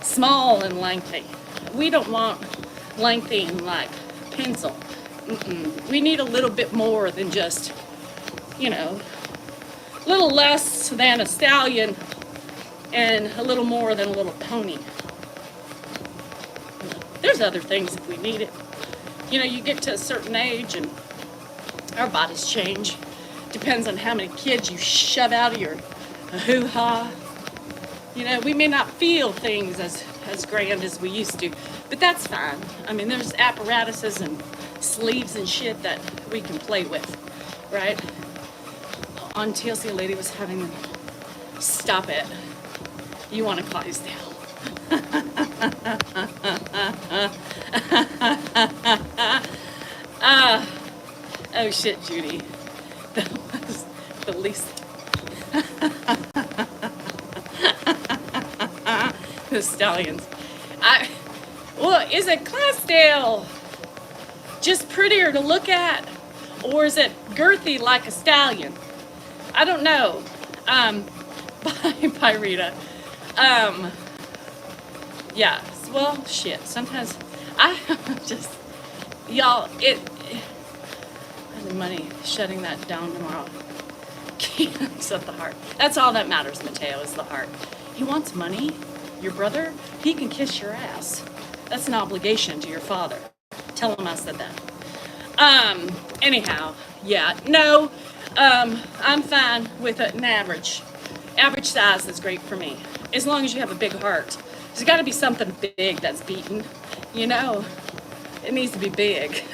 Speaker 1: Small and lengthy. We don't want lengthy and like pencil. We need a little bit more than just, a little less than a stallion and a little more than a little pony. There's other things if we need it. You get to a certain age and our bodies change. Depends on how many kids you shove out of your hoo-ha. We may not feel things as as grand as we used to, but that's fine. I mean, there's apparatuses and sleeves and shit that we can play with, right? On TLC, a lady was having them. Stop it. You want a Clydesdale. Oh shit, Judy. That was the least. The stallions. Well, is a Clydesdale just prettier to look at? Or is it girthy like a stallion? I don't know. Bye, Rita. Yeah, well, shit. Sometimes I just, y'all, the money shutting that down tomorrow. Can't at the heart. That's all that matters, Mateo, is the heart. He wants money. Your brother, he can kiss your ass. That's an obligation to your father. Tell him I said that. Anyhow, yeah, no, I'm fine with an average. Average size is great for me, as long as you have a big heart. There's got to be something big that's beaten, you know. It needs to be big.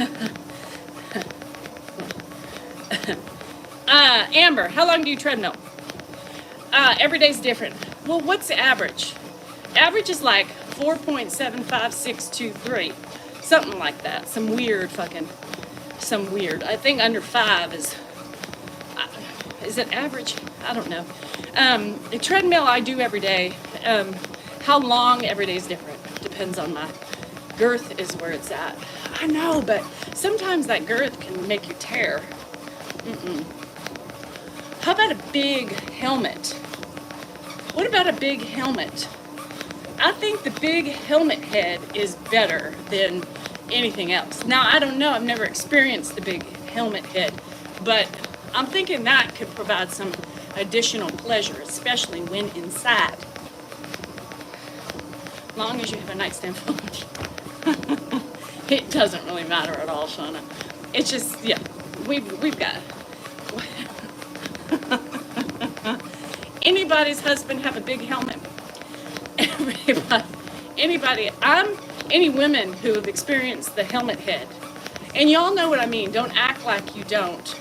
Speaker 1: Amber, how long do you treadmill? Every day's different. Well, what's the average? Average is like 4.75623, something like that. Some weird. I think under 5 is it average? I don't know. The treadmill I do every day. How long every day is different. Depends on my girth is where it's at. I know, but sometimes that girth can make you tear. How about a big helmet? What about a big helmet? I think the big helmet head is better than anything else. Now, I don't know. I've never experienced the big helmet head, but I'm thinking that could provide some additional pleasure, especially when inside. As long as you have a nightstand phone. It doesn't really matter at all, Shauna. It's just, yeah, we've got. Anybody's husband have a big helmet? Anybody, any women who have experienced the helmet head, and y'all know what I mean. Don't act like you don't.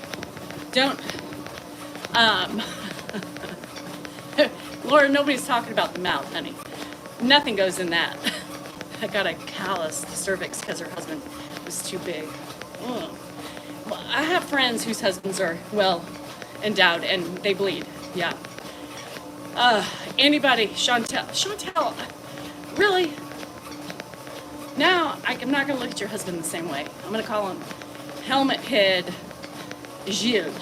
Speaker 1: Laura, nobody's talking about the mouth, honey. Nothing goes in that. I got a calloused cervix because her husband was too big. Ugh. Well, I have friends whose husbands are well endowed and they bleed. Yeah. Anybody, Chantel, really? Now, I'm not going to look at your husband the same way. I'm going to call him Helmet Head Gilles.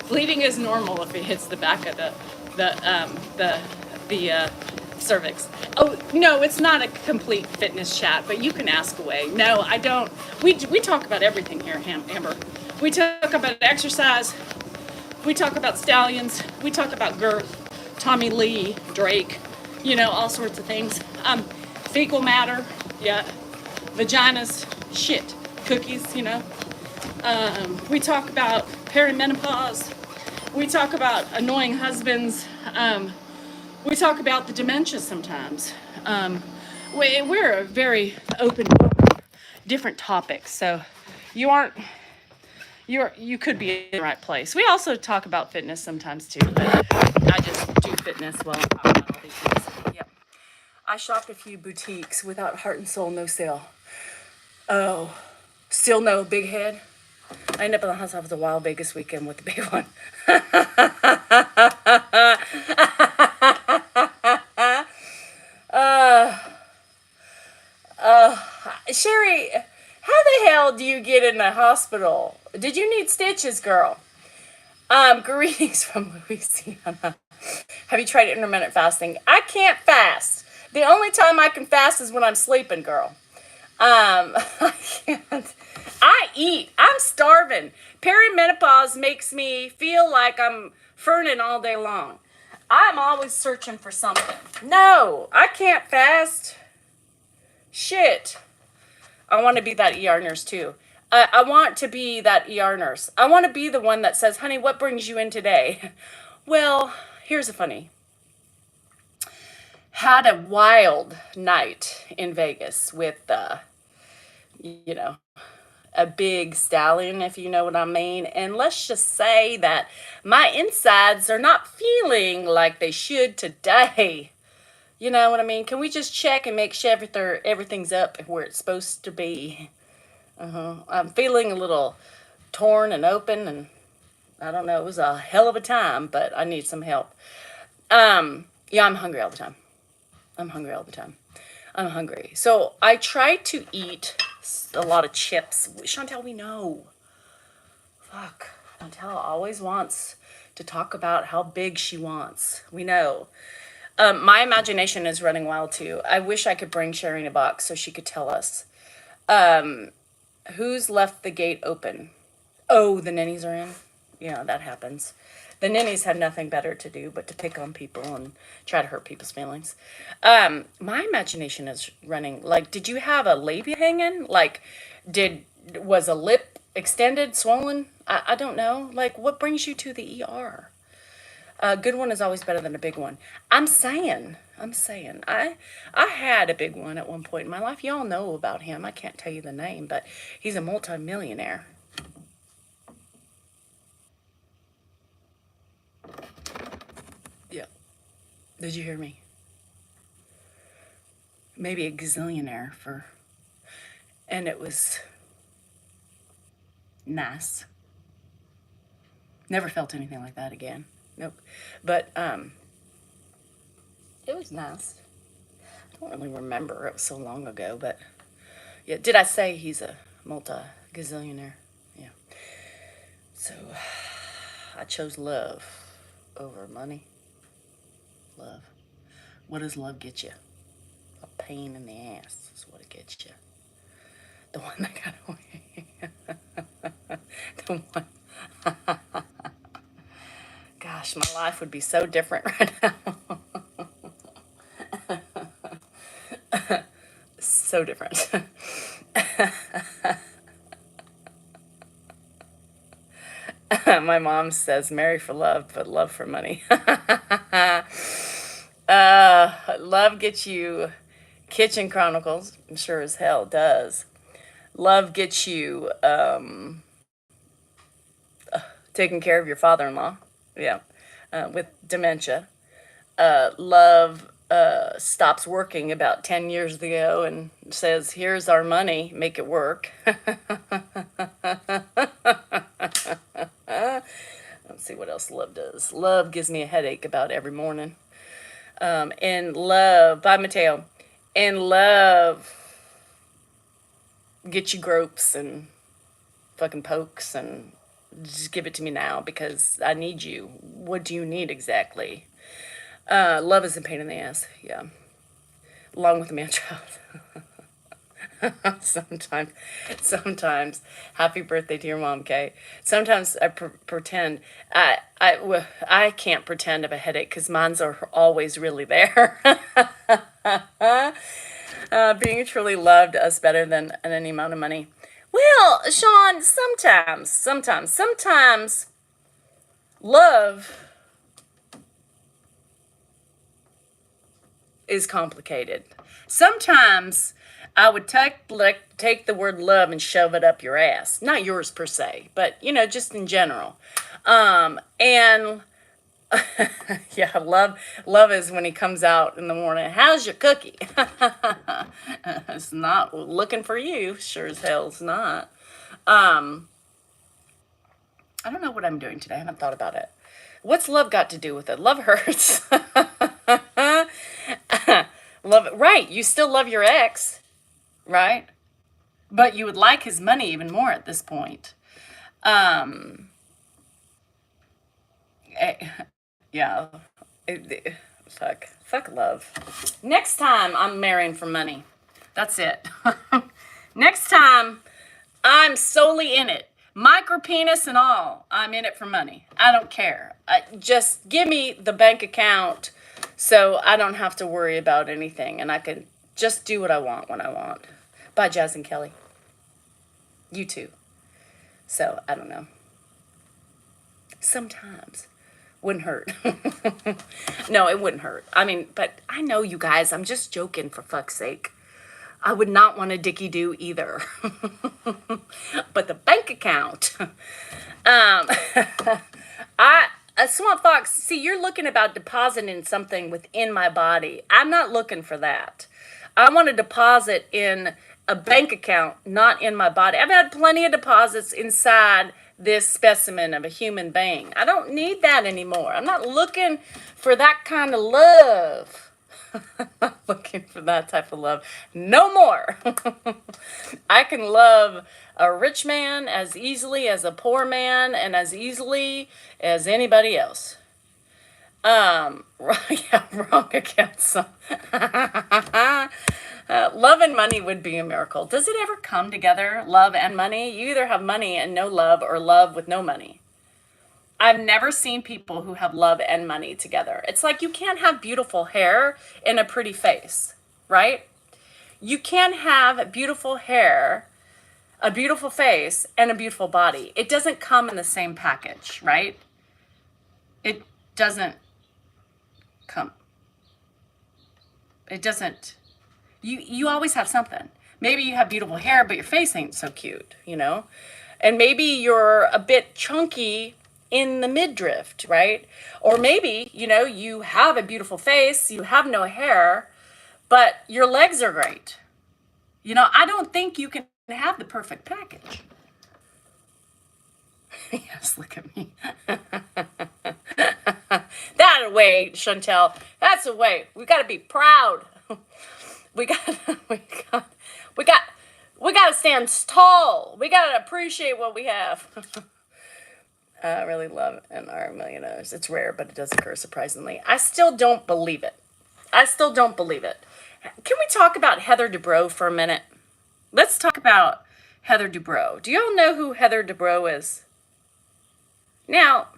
Speaker 1: Bleeding is normal if it hits the back of the cervix. Oh, no, it's not a complete fitness chat, but you can ask away. No, I don't. We talk about everything here, Amber. We talk about exercise. We talk about stallions. We talk about girth, Tommy Lee, Drake, all sorts of things. Fecal matter, yeah. Vaginas, shit. Cookies, We talk about perimenopause. We talk about annoying husbands. We talk about the dementia sometimes. We're a very open book, different topics. So you could be in the right place. We also talk about fitness sometimes too, but I just do fitness while I'm talking about all these things. Yep. I shopped a few boutiques without heart and soul, no sale. Oh, still no big head? I ended up in the house after the Wild Vegas weekend with the big one. Sherry, how the hell do you get in the hospital? Did you need stitches, girl? Greetings from Louisiana. Have you tried intermittent fasting? I can't fast. The only time I can fast is when I'm sleeping, girl. I can't. I eat. I'm starving. Perimenopause makes me feel like I'm ferning all day long. I'm always searching for something. No, I can't fast. Shit. I want to be that ER nurse too.
Speaker 2: I want to be that ER nurse. I want to be the one that says, honey, what brings you in today? Well, here's a funny. Had a wild night in Vegas with, you know, a big stallion, if you know what I mean. And let's just say that my insides are not feeling like they should today. You know what I mean? Can we just check and make sure everything's up where it's supposed to be? I'm feeling a little torn and open, and I don't know. It was a hell of a time, but I need some help. Yeah, I'm hungry all the time. I'm hungry all the time. I'm hungry. So I try to eat a lot of chips. Chantel, we know. Fuck. Chantel always wants to talk about how big she wants. We know. My imagination is running wild too. I wish I could bring Sherry in a box so she could tell us. Who's left the gate open? Oh, the ninnies are in? Yeah, that happens. The ninnies had nothing better to do but to pick on people and try to hurt people's feelings. My imagination is running. Like, did you have a labia hanging? Like, was a lip extended, swollen? I don't know. Like, what brings you to the ER? A good one is always better than a big one. I'm saying. I had a big one at one point in my life. Y'all know about him. I can't tell you the name, but he's a multimillionaire. Yeah. Did you hear me? Maybe a gazillionaire for, and it was nice. Never felt anything like that again. Nope. But it was nice. I don't really remember. It was so long ago, but yeah. Did I say he's a multi-gazillionaire? Yeah. So I chose love over money. Love. What does love get you? A pain in the ass is what it gets you. The one that got away. The one. Gosh, my life would be so different right now. So different. My mom says marry for love, but love for money. Love gets you Kitchen Chronicles. I'm sure as hell does. Love gets you taking care of your father-in-law. Yeah, with dementia. Love stops working about 10 years ago and says, here's our money, make it work. Let's see what else love does. Love gives me a headache about every morning. And love, bye Mateo. And love gets you gropes and fucking pokes and just give it to me now because I need you. What do you need exactly? Love is a pain in the ass, yeah. Along with a man child. sometimes, happy birthday to your mom, Kay. Sometimes I pretend, I can't pretend of a headache because mine's are always really there. Being truly loved us better than any amount of money. Well, Sean, sometimes love is complicated. Sometimes I would take the word love and shove it up your ass. Not yours per se, but just in general. And yeah, love is when he comes out in the morning. How's your cookie? It's not looking for you. Sure as hell it's not. I don't know what I'm doing today. I haven't thought about it. What's love got to do with it? Love hurts. Love it. Right. You still love your ex, right? But you would like his money even more at this point. Eh, yeah. Fuck love. Next time I'm marrying for money. That's it. Next time I'm solely in it. Micro penis and all. I'm in it for money. I don't care. Just give me the bank account so I don't have to worry about anything and I can just do what I want when I want. Bye, Jazz and Kelly. You too. So I don't know. Sometimes. Wouldn't hurt. No, it wouldn't hurt. I mean, but I know you guys, I'm just joking for fuck's sake. I would not want a dicky do either. But the bank account. I a Swamp Fox, see, you're looking about depositing something within my body. I'm not looking for that. I want to deposit in a bank account, not in my body. I've had plenty of deposits inside this specimen of a human being. I don't need that anymore. I'm not looking for that kind of love. I'm not looking for that type of love no more. I can love a rich man as easily as a poor man and as easily as anybody else. Yeah, wrong account. Love and money would be a miracle. Does it ever come together, love and money? You either have money and no love or love with no money. I've never seen people who have love and money together. It's like you can't have beautiful hair and a pretty face, right? You can't have beautiful hair, a beautiful face, and a beautiful body. It doesn't come in the same package, right? It doesn't come. It doesn't. You always have something. Maybe you have beautiful hair, but your face ain't so cute, you know? And maybe you're a bit chunky in the midriff, right? Or maybe, you know, you have a beautiful face, you have no hair, but your legs are great. You know, I don't think you can have the perfect package. Yes, look at me. That a way, Chantel. That's a way. We got to be proud. We got to stand tall. We got to appreciate what we have. I really love and are millionaires. It's rare, but it does occur surprisingly. I still don't believe it. Can we talk about Heather Dubrow for a minute? Let's talk about Heather Dubrow. Do y'all know who Heather Dubrow is? Now,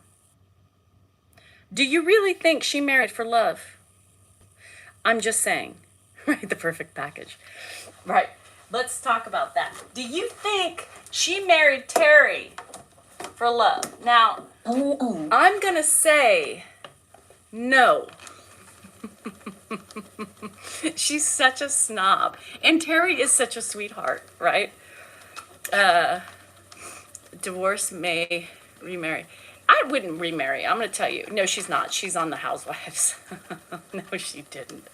Speaker 2: do you really think she married for love? I'm just saying. Right, the perfect package. Right, let's talk about that. Do you think she married Terry for love? Now, I'm going to say no. She's such a snob. And Terry is such a sweetheart, right? Divorce may remarry. I wouldn't remarry. I'm going to tell you. No, she's not. She's on the Housewives. No, she didn't.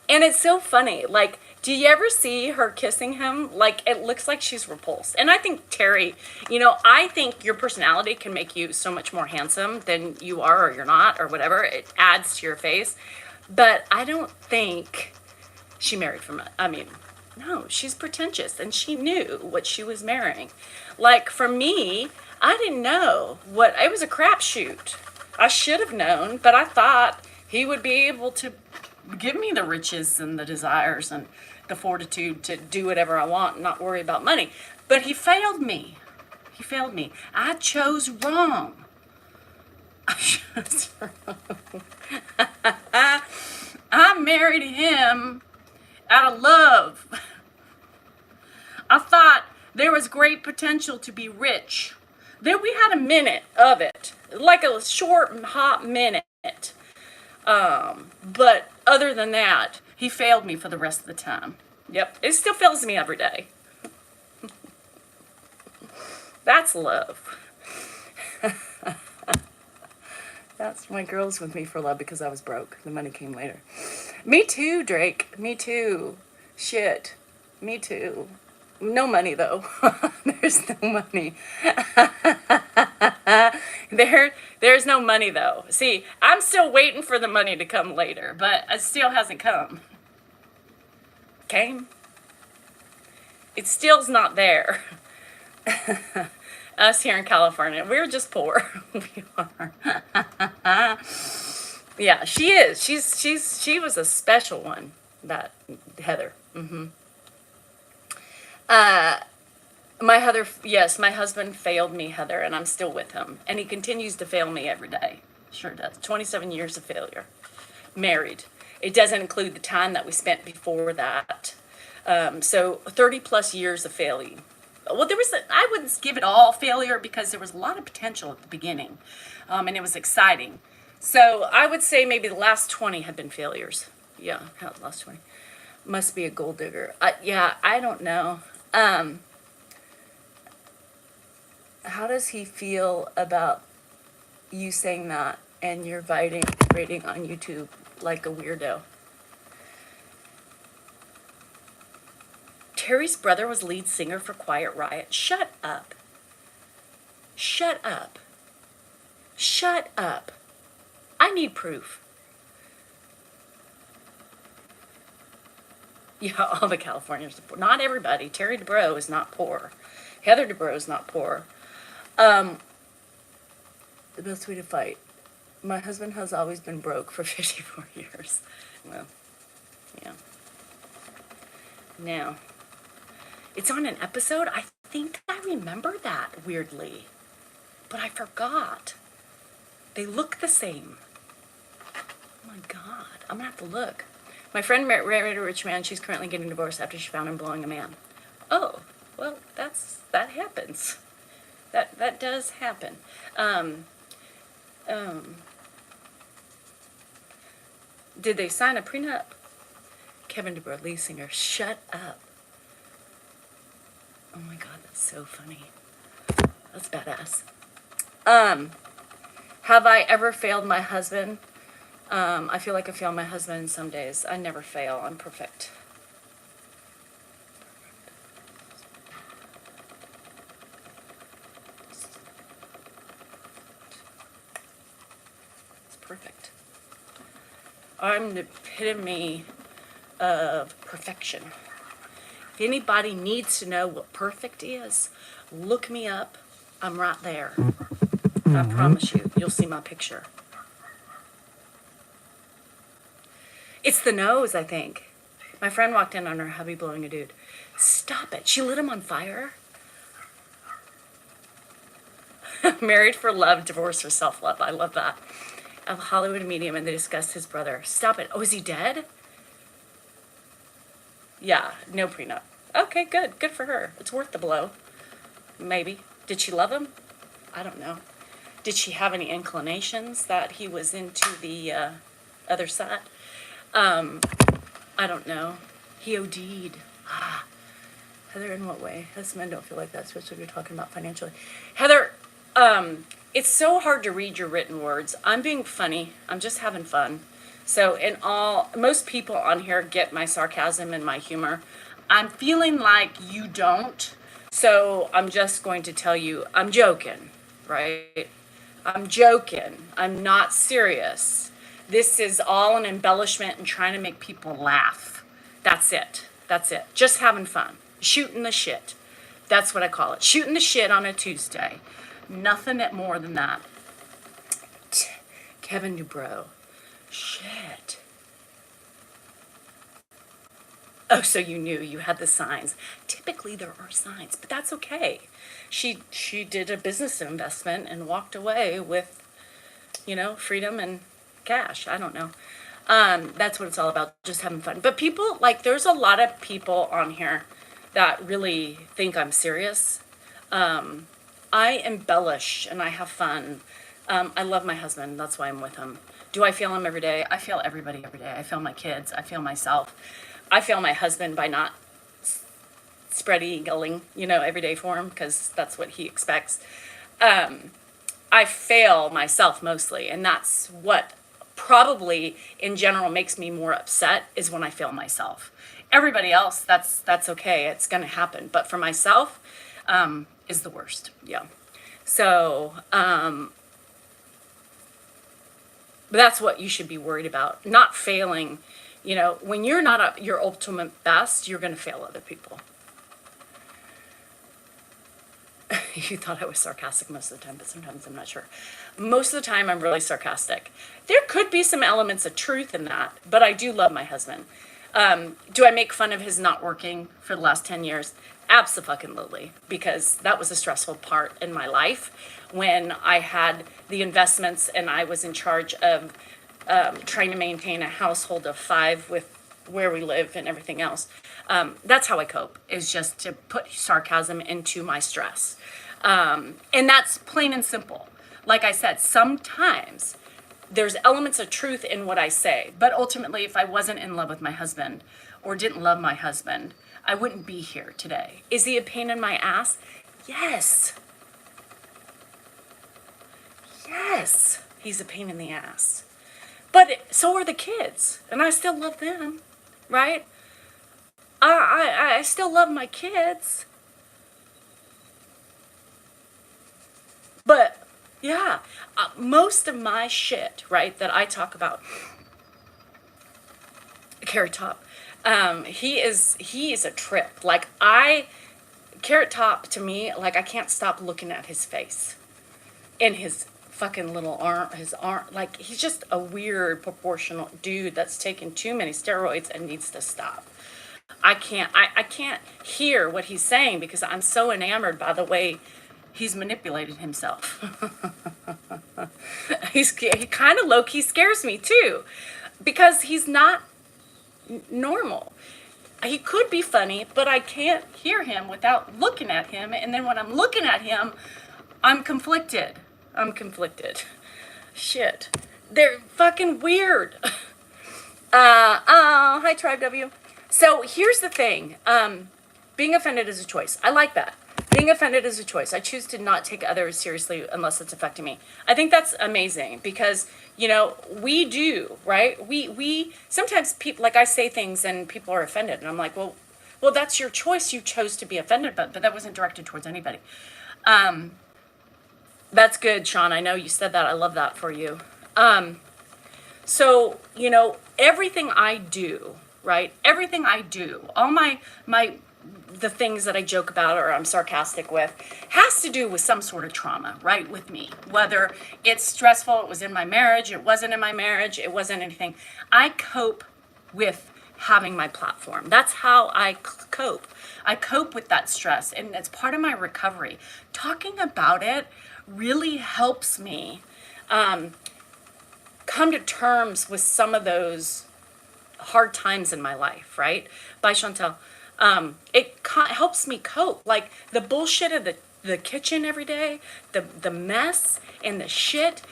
Speaker 2: And it's so funny. Like, do you ever see her kissing him? Like, it looks like she's repulsed. And I think Terry, you know, I think your personality can make you so much more handsome than you are or you're not or whatever. It adds to your face. But I don't think she married for money. I mean, no, she's pretentious. And she knew what she was marrying. Like, for me, I didn't know what, it was a crapshoot. I should have known, but I thought he would be able to give me the riches and the desires and the fortitude to do whatever I want and not worry about money. But he failed me. I chose wrong. I married him out of love. I thought there was great potential to be rich. Then we had a minute of it, like a short, hot minute. But other than that, he failed me for the rest of the time. Yep, it still fails me every day. That's love. That's my girls with me for love because I was broke. The money came later. Me too, Drake. Me too. Shit. Me too. No money, though. There's no money. There's no money, though. See, I'm still waiting for the money to come later, but it still hasn't come. Came? It still's not there. Us here in California, we're just poor. We are. Yeah, she is. She was a special one, that Heather. My husband failed me, Heather, and I'm still with him. And he continues to fail me every day. Sure does. 27 years of failure. Married. It doesn't include the time that we spent before that. So 30 plus years of failing well, I wouldn't give it all failure because there was a lot of potential at the beginning, and it was exciting. So I would say maybe the last 20 have been failures. Yeah, last 20. Must be a gold digger. Yeah, I don't know. How does he feel about you saying that and you're rating on YouTube like a weirdo? Terry's brother was lead singer for Quiet Riot. Shut up. Shut up. Shut up. I need proof. Yeah, all the Californians are poor. Not everybody. Terry Dubrow is not poor. Heather Dubrow is not poor. The best way to fight. My husband has always been broke for 54 years. Well, yeah. Now, it's on an episode. I think I remember that weirdly, but I forgot. They look the same. Oh my God. I'm gonna have to look. My friend married a rich man. She's currently getting divorced after she found him blowing a man. Oh, well, that happens. That does happen. Did they sign a prenup? Kevin Dubrow, lead singer. Shut up. Oh my God, that's so funny. That's badass. Have I ever failed my husband? I feel like I fail my husband some days. I never fail. I'm perfect. It's perfect. I'm the epitome of perfection. If anybody needs to know what perfect is, look me up. I'm right there. I promise you, you'll see my picture. It's the nose, I think. My friend walked in on her hubby blowing a dude. Stop it. She lit him on fire. Married for love, divorced for self-love. I love that. A Hollywood medium, and they discussed his brother. Stop it. Oh, is he dead? Yeah, no prenup. Okay, good. Good for her. It's worth the blow. Maybe. Did she love him? I don't know. Did she have any inclinations that he was into the other side? I don't know. He OD'd. Heather, in what way? Us men don't feel like that, especially if you're talking about financially. Heather, it's so hard to read your written words. I'm being funny. I'm just having fun. So most people on here get my sarcasm and my humor. I'm feeling like you don't. So I'm just going to tell you, I'm joking, right? I'm joking. I'm not serious. This is all an embellishment and trying to make people laugh. That's it. That's it. Just having fun. Shooting the shit. That's what I call it. Shooting the shit on a Tuesday. Nothing more than that. Kevin Dubrow. Shit. Oh, so you knew you had the signs. Typically there are signs, but that's okay. She did a business investment and walked away with, freedom and cash. I don't know. That's what it's all about, just having fun. But people, there's a lot of people on here that really think I'm serious. I embellish and I have fun. I love my husband. That's why I'm with him. Do I fail him every day? I fail everybody every day. I fail my kids. I fail myself. I fail my husband by not spread eagling, every day for him, because that's what he expects. I fail myself mostly, and that's what probably in general makes me more upset is when I fail myself. Everybody else, that's okay. It's going to happen. But for myself, is the worst. Yeah. So, but that's what you should be worried about. Not failing. When you're not at your ultimate best, you're going to fail other people. You thought I was sarcastic most of the time, but sometimes I'm not sure. Most of the time, I'm really sarcastic. There could be some elements of truth in that, but I do love my husband. Do I make fun of his not working for the last 10 years? Abso-fucking-lutely, because that was a stressful part in my life when I had the investments and I was in charge of trying to maintain a household of 5 with where we live and everything else. That's how I cope, is just to put sarcasm into my stress. And that's plain and simple. Like I said, sometimes there's elements of truth in what I say, but ultimately, if I wasn't in love with my husband or didn't love my husband, I wouldn't be here today. Is he a pain in my ass? Yes. Yes, he's a pain in the ass. But so are the kids, and I still love them, right? I still love my kids. But yeah, most of my shit, right, that I talk about, Carrot Top, he is a trip. Like Carrot Top to me, like I can't stop looking at his face and his fucking little arm, his arm. Like he's just a weird proportional dude that's taken too many steroids and needs to stop. I can't hear what he's saying because I'm so enamored by the way he's manipulated himself. He kind of low key scares me too, because he's not normal. He could be funny, but I can't hear him without looking at him. And then when I'm looking at him, I'm conflicted. Shit. They're fucking weird. Hi, Tribe W. So here's the thing. Being offended is a choice. I like that. Being offended is a choice. I choose to not take others seriously unless it's affecting me. I think that's amazing because, you know, we do, right? We sometimes people, like I say things and people are offended and I'm like, well, that's your choice. You chose to be offended, but that wasn't directed towards anybody. That's good, Sean. I know you said that. I love that for you. So, you know, everything I do, right? Everything I do, all the things that I joke about or I'm sarcastic with has to do with some sort of trauma, right? With me, whether it's stressful, it was in my marriage, it wasn't in my marriage, it wasn't anything. I cope with having my platform. That's how I cope. I cope with that stress and it's part of my recovery. Talking about it really helps me come to terms with some of those hard times in my life, right? Bye, Chantel. It helps me cope. Like the bullshit of the kitchen every day, the mess and the shit,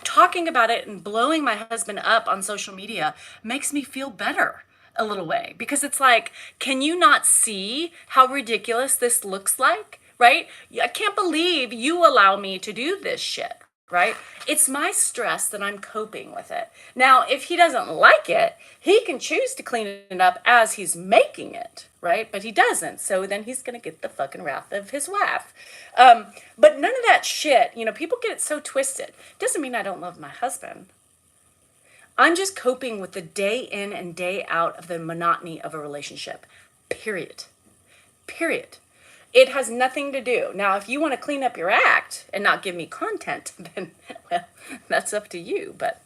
Speaker 2: talking about it and blowing my husband up on social media makes me feel better a little way. Because it's like, can you not see how ridiculous this looks like? Right? I can't believe you allow me to do this shit, right? It's my stress that I'm coping with it. Now, if he doesn't like it, he can choose to clean it up as he's making it, right? But he doesn't. So then he's going to get the fucking wrath of his wife. But none of that shit, you know, people get it so twisted. Doesn't mean I don't love my husband. I'm just coping with the day in and day out of the monotony of a relationship. Period. It has nothing to do. Now, if you want to clean up your act and not give me content, then, well, that's up to you. But,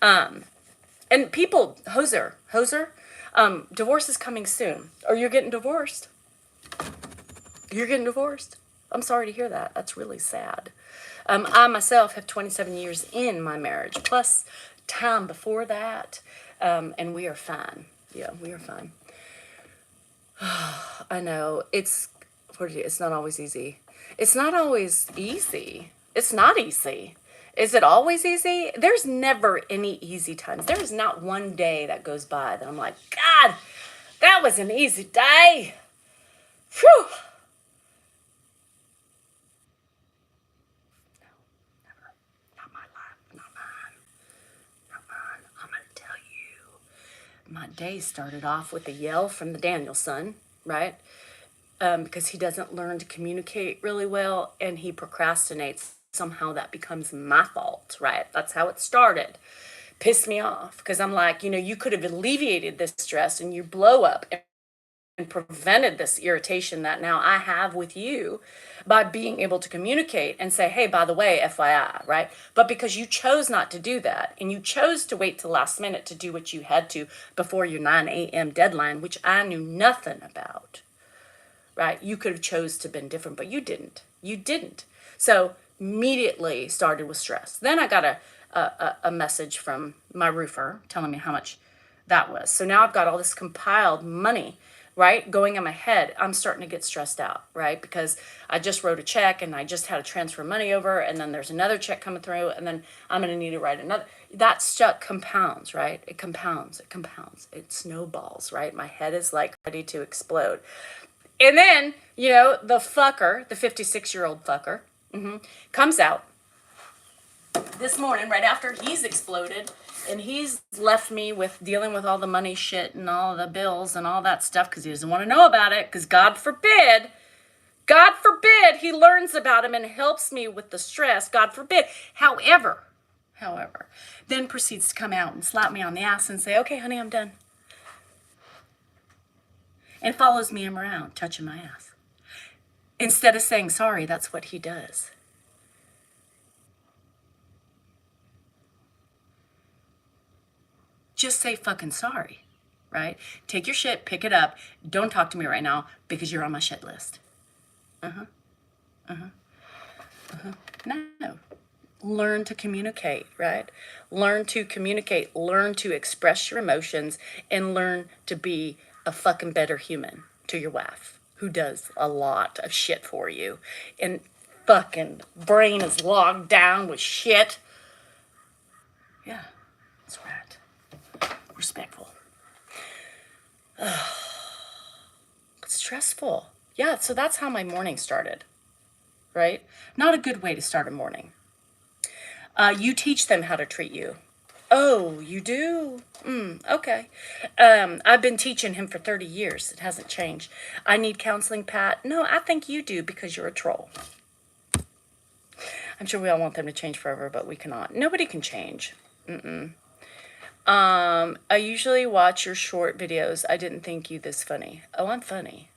Speaker 2: and people, Hoser, divorce is coming soon. Or you're getting divorced. I'm sorry to hear that. That's really sad. I myself have 27 years in my marriage, plus time before that, and we are fine. Yeah, we are fine. I know, it's not always easy. It's not easy. Is it always easy? There's never any easy times. There is not one day that goes by that I'm like, God, that was an easy day. Phew. No, never. Not my life. Not mine. I'm going to tell you. My day started off with a yell from the Daniel son, right? Because he doesn't learn to communicate really well and he procrastinates. Somehow that becomes my fault, right? That's how it started. Pissed me off because I'm like, you know, you could have alleviated this stress and you blow up and prevented this irritation that now I have with you by being able to communicate and say, hey, by the way, FYI, right? But because you chose not to do that and you chose to wait till last minute to do what you had to before your 9 a.m. deadline, which I knew nothing about, right? You could have chose to have been different, but you didn't. So immediately started with stress. Then I got a message from my roofer telling me how much that was. So now I've got all this compiled money, right, going in my head. I'm starting to get stressed out, right, because I just wrote a check and I just had to transfer money over, and then there's another check coming through, and then I'm going to need to write another. That stuff compounds, right? It compounds, it snowballs, right? My head is like ready to explode. And then, the fucker, the 56-year-old fucker, comes out this morning right after he's exploded, and he's left me with dealing with all the money shit and all the bills and all that stuff because he doesn't want to know about it, because God forbid he learns about him and helps me with the stress. God forbid. However, then proceeds to come out and slap me on the ass and say, okay, honey, I'm done. And follows me around, touching my ass. Instead of saying sorry, that's what he does. Just say fucking sorry, right? Take your shit, pick it up. Don't talk to me right now because you're on my shit list. No. Learn to communicate, right? Learn to communicate. Learn to express your emotions and learn to be a fucking better human to your wife, who does a lot of shit for you and fucking brain is logged down with shit. Yeah, that's right. Respectful. It's stressful. Yeah, so that's how my morning started, right? Not a good way to start a morning. You teach them how to treat you. Oh, you do? Okay. I've been teaching him for 30 years. It hasn't changed. I need counseling, Pat. No, I think you do because you're a troll. I'm sure we all want them to change forever, but we cannot. Nobody can change. I usually watch your short videos. I didn't think you this funny. Oh, I'm funny.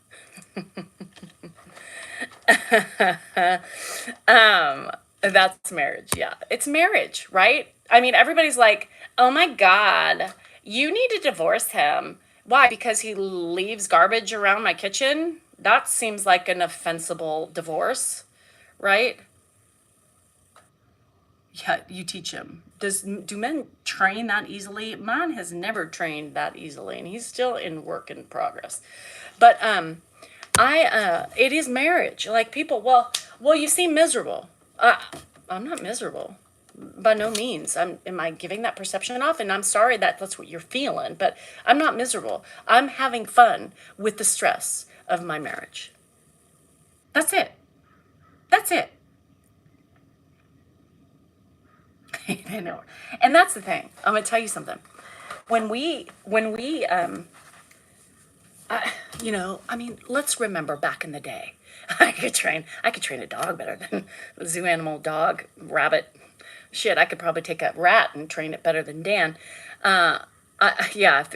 Speaker 2: That's marriage. Yeah, it's marriage, right? I mean, everybody's like, oh my God, you need to divorce him. Why? Because he leaves garbage around my kitchen? That seems like an offensible divorce, right? Yeah, you teach him. Do men train that easily? Mine has never trained that easily, and he's still in work in progress. But it is marriage. Like people, well, you seem miserable. I'm not miserable. By no means. Am I giving that perception off? And I'm sorry that's what you're feeling, but I'm not miserable. I'm having fun with the stress of my marriage. That's it. That's it. I know. And that's the thing. I'm going to tell you something. When we let's remember back in the day. I could train a dog better than a zoo animal, dog, rabbit. Shit, I could probably take a rat and train it better than Dan. I have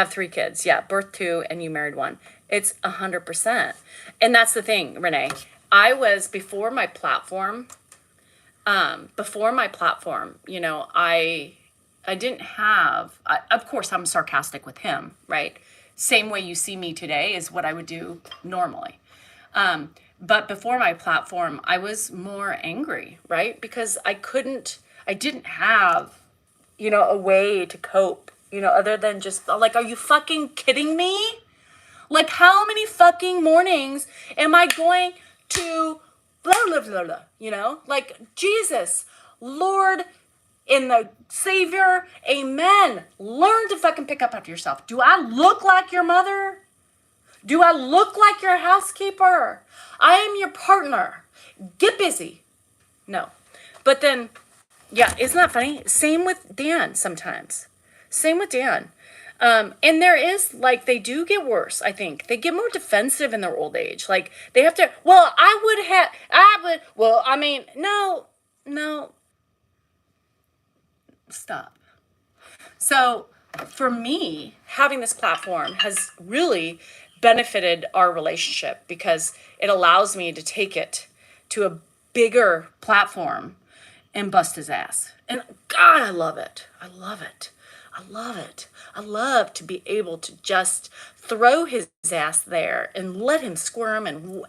Speaker 2: 3 kids. Yeah, birth 2 and you married 1. It's 100%. And that's the thing, Renee. I was before my platform, I didn't have, of course I'm sarcastic with him, right? Same way you see me today is what I would do normally. But before my platform, I was more angry, right? Because I didn't have, a way to cope, other than just like, are you fucking kidding me? Like, how many fucking mornings am I going to blah, blah, blah, blah, like, Jesus, Lord, in the Savior, amen. Learn to fucking pick up after yourself. Do I look like your mother? Do I look like your housekeeper? I am your partner. Get busy. No. But then, yeah, isn't that funny? Same with Dan sometimes. Same with Dan. And there is, like, they do get worse, I think. They get more defensive in their old age. Like, they have to, no. Stop. So, for me, having this platform has really benefited our relationship because it allows me to take it to a bigger platform and bust his ass. And God, I love it. I love it. I love it. I love to be able to just throw his ass there and let him squirm and,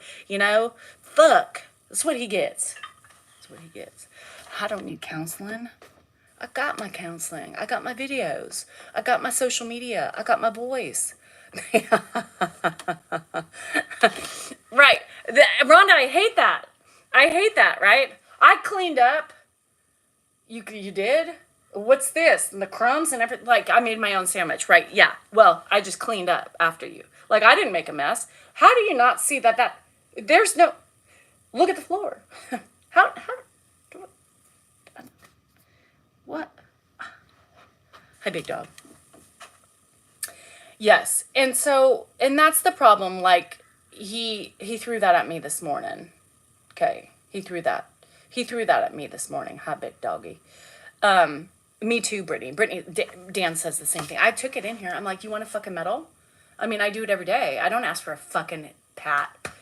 Speaker 2: fuck. That's what he gets. That's what he gets. I don't need counseling. I got my counseling. I got my videos. I got my social media. I got my voice. Right. Rhonda, I hate that. I hate that, right? I cleaned up. You did? What's this? And the crumbs and everything. Like, I made my own sandwich, right? Yeah. Well, I just cleaned up after you. Like, I didn't make a mess. How do you not see there's no, look at the floor. how, what? Hi, big dog. Yes. And that's the problem. Like, he threw that at me this morning. Okay. He threw that at me this morning. Hi, big doggy. Me too, Brittany. Dan says the same thing. I took it in here. I'm like, you want a fucking medal? I mean, I do it every day. I don't ask for a fucking pat,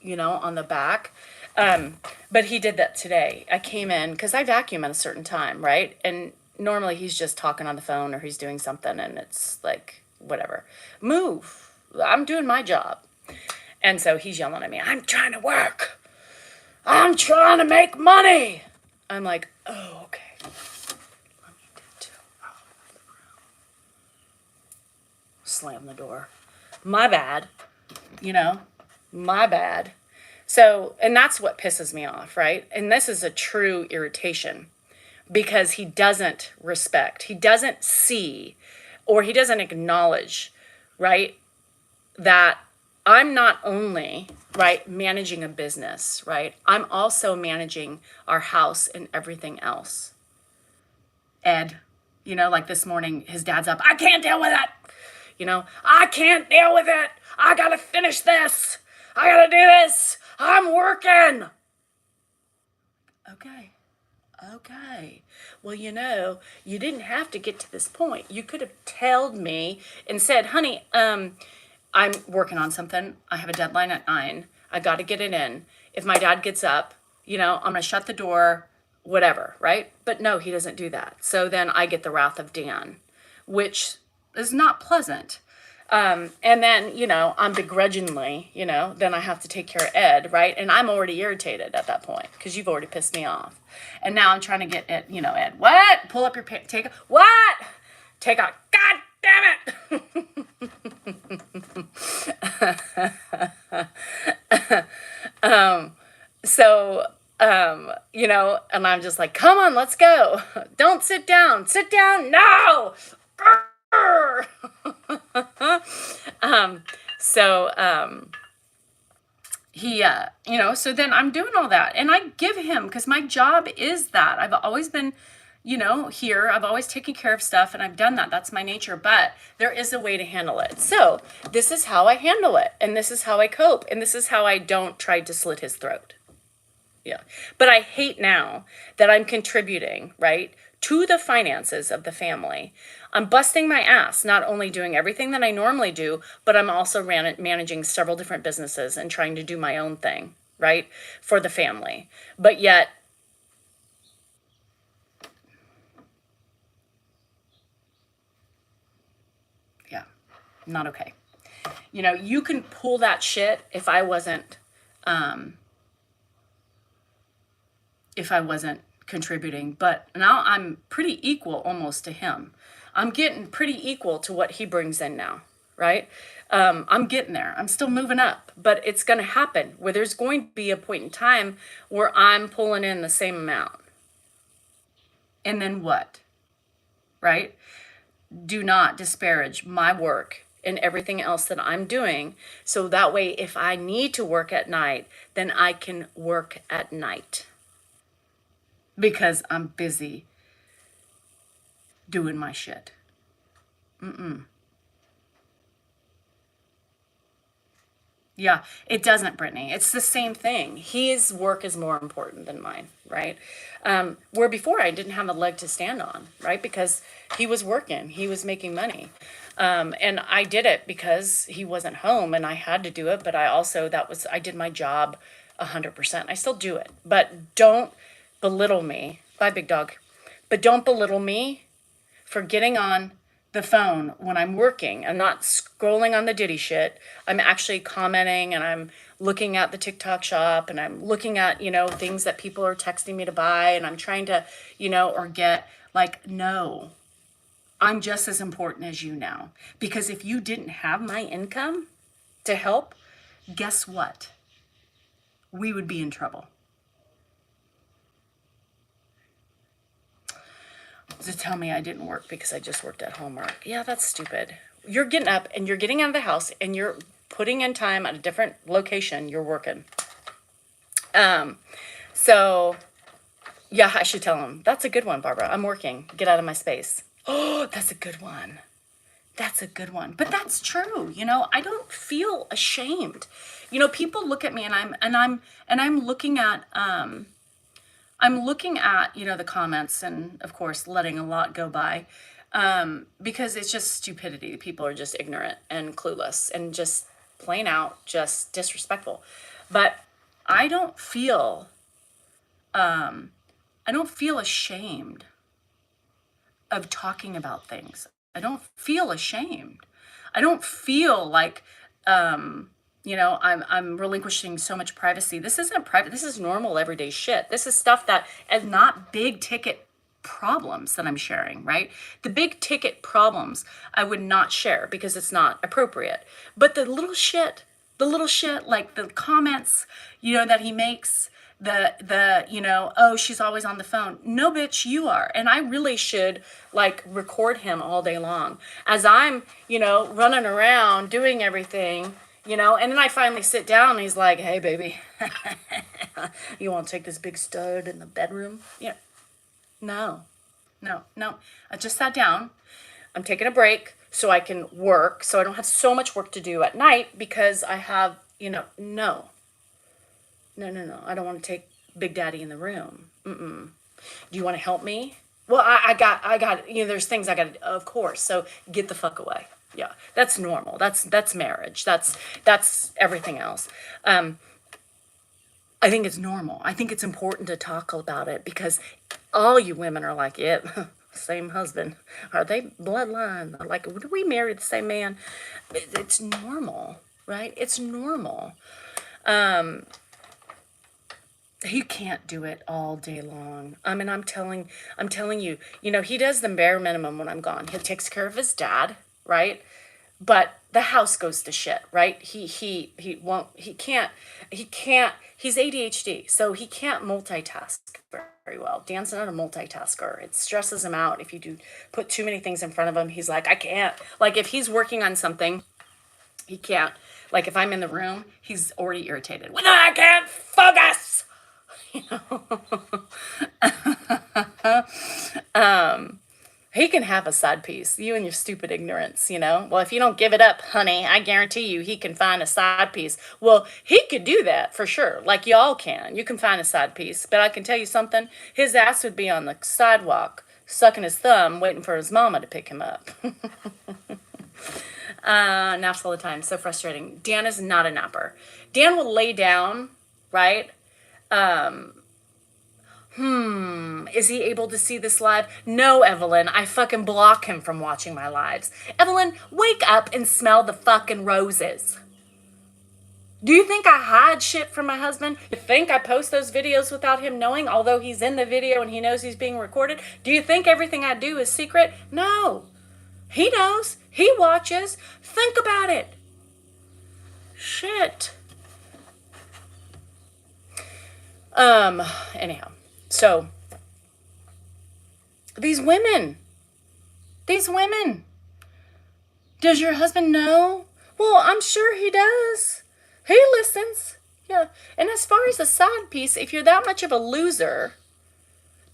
Speaker 2: on the back. But he did that today. I came in because I vacuum at a certain time, right? And normally he's just talking on the phone or he's doing something and it's like, whatever. Move. I'm doing my job. And so he's yelling at me, I'm trying to work. I'm trying to make money. I'm like, oh, okay. Slam the door. My bad. My bad. So, and that's what pisses me off, right? And this is a true irritation because he doesn't respect, he doesn't see, or he doesn't acknowledge, right, that I'm not only, right, managing a business, right, I'm also managing our house and everything else. Ed, like this morning, his dad's up, I can't deal with it. I can't deal with it. I gotta finish this. I gotta do this. I'm working. Okay. Well, you didn't have to get to this point. You could have told me and said, honey, I'm working on something. I have a deadline at 9. I got to get it in. If my dad gets up, I'm going to shut the door, whatever, right? But no, he doesn't do that. So then I get the wrath of Dan, which is not pleasant. And then, I'm begrudgingly, then I have to take care of Ed, right? And I'm already irritated at that point because you've already pissed me off. And now I'm trying to get Ed, Ed, what? Pull up your pants, take a, what? Take a, God damn it. And I'm just like, come on, let's go. Don't sit down. Sit down. No. So then I'm doing all that and I give him, because my job is that. I've always been, here. I've always taken care of stuff and I've done that. That's my nature, but there is a way to handle it. So this is how I handle it. And this is how I cope. And this is how I don't try to slit his throat. Yeah. But I hate now that I'm contributing, right, to the finances of the family. I'm busting my ass, not only doing everything that I normally do, but I'm also managing several different businesses and trying to do my own thing, right, for the family. But yet, yeah, not okay. You can pull that shit if I wasn't contributing, but now I'm pretty equal almost to him. I'm getting pretty equal to what he brings in now, right? I'm getting there. I'm still moving up, but it's going to happen where there's going to be a point in time where I'm pulling in the same amount. And then what? Right? Do not disparage my work and everything else that I'm doing. So that way, if I need to work at night, then I can work at night. Because I'm busy doing my shit. Yeah, it doesn't, Brittany. It's the same thing. His work is more important than mine, right? Where before I didn't have a leg to stand on, right? Because he was working, he was making money. And I did it because he wasn't home and I had to do it. But I did my job 100%. I still do it. But don't belittle me. Bye, big dog. But don't belittle me for getting on the phone when I'm working. I'm not scrolling on the Diddy shit. I'm actually commenting and I'm looking at the TikTok shop and I'm looking at, things that people are texting me to buy and I'm trying to, or get Like, no, I'm just as important as you now. Because if you didn't have my income to help, guess what? We would be in trouble. To tell me I didn't work because I just worked at Hallmark. Yeah, that's stupid. You're getting up and you're getting out of the house and you're putting in time at a different location. You're working. So yeah, I should tell him. That's a good one, Barbara. I'm working. Get out of my space. Oh, that's a good one. That's a good one. But that's true. You know, I don't feel ashamed. You know, people look at me and I'm looking at you know, the comments and of course letting a lot go by. Because it's just stupidity. People are just ignorant and clueless and just plain out just disrespectful. But I don't feel ashamed of talking about things. I don't feel ashamed. I don't feel like you know, I'm relinquishing so much privacy. This isn't private. This is normal everyday shit. This is stuff that is not big ticket problems that I'm sharing, right? The big ticket problems I would not share because it's not appropriate. But the little shit like the comments, you know, that he makes, the you know, oh, she's always on the phone. No, bitch, you are. And I really should like record him all day long as I'm, you know, running around doing everything, you know, and then I finally sit down and he's like, hey baby, you want to take this big stud in the bedroom? Yeah. No. I just sat down. I'm taking a break so I can work, so I don't have so much work to do at night because I have, you know, no. I don't want to take Big Daddy in the room. Do you want to help me? Well, I got, you know, there's things I got to, of course. So get the fuck away. Yeah, that's normal. That's marriage. That's everything else. I think it's normal. I think it's important to talk about it because all you women are like, yeah, same husband. Are they bloodline? Like, do we marry the same man? It's normal, right? It's normal. He can't do it all day long. I mean, I'm telling you, you know, he does the bare minimum when I'm gone. He takes care of his dad, right? But the house goes to shit, right? He can't, he's ADHD, so he can't multitask very well. Dan's not a multitasker. It stresses him out if you do put too many things in front of him. He's like, I can't. Like, if he's working on something, he can't. Like, if I'm in the room, he's already irritated. Well, I can't focus! You know? He can have a side piece. You and your stupid ignorance, you know? Well, if you don't give it up, honey, I guarantee you he can find a side piece. Well, he could do that for sure. Like y'all can. You can find a side piece. But I can tell you something. His ass would be on the sidewalk, sucking his thumb, waiting for his mama to pick him up. Naps all the time. So frustrating. Dan is not a napper. Dan will lay down, right? Is he able to see this live? No, Evelyn. I fucking block him from watching my lives. Evelyn, wake up and smell the fucking roses. Do you think I hide shit from my husband? You think I post those videos without him knowing, although he's in the video and he knows he's being recorded? Do you think everything I do is secret? No. He knows. He watches. Think about it. Shit. Anyhow. So, these women. Does your husband know? Well, I'm sure he does. He listens. Yeah. And as far as a side piece, if you're that much of a loser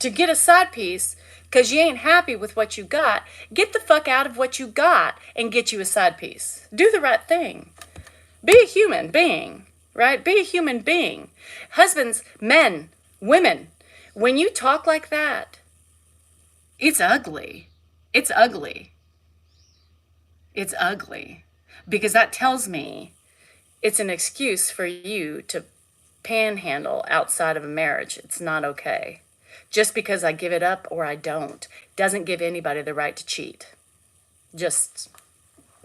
Speaker 2: to get a side piece because you ain't happy with what you got, get the fuck out of what you got and get you a side piece. Do the right thing. Be a human being, right? Be a human being. Husbands, men, women, when you talk like that, it's ugly. It's ugly. It's ugly. Because that tells me it's an excuse for you to panhandle outside of a marriage. It's not okay. Just because I give it up or I don't doesn't give anybody the right to cheat. Just,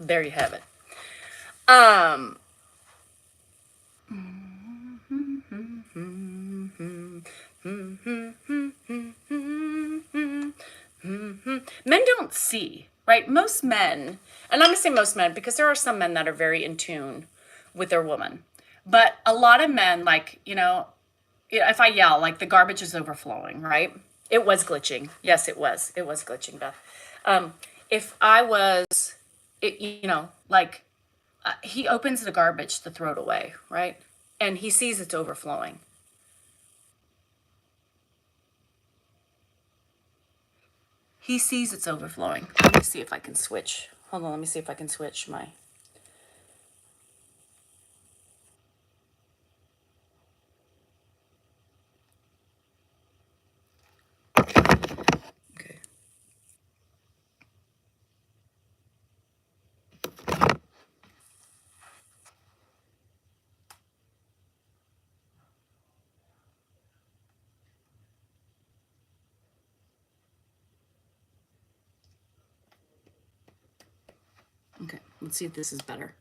Speaker 2: there you have it. don't see, right? Most men, and I'm going to say most men because there are some men that are very in tune with their woman. But a lot of men, like, if I yell, like the garbage is overflowing, right? It was glitching. Yes, it was. It was glitching, Beth. If I was, like he opens the garbage to throw it away, right? And he sees it's overflowing. He sees it's overflowing. Let me see if I can switch. Hold on, let me see if I can switch my... Okay. Okay, let's see if this is better.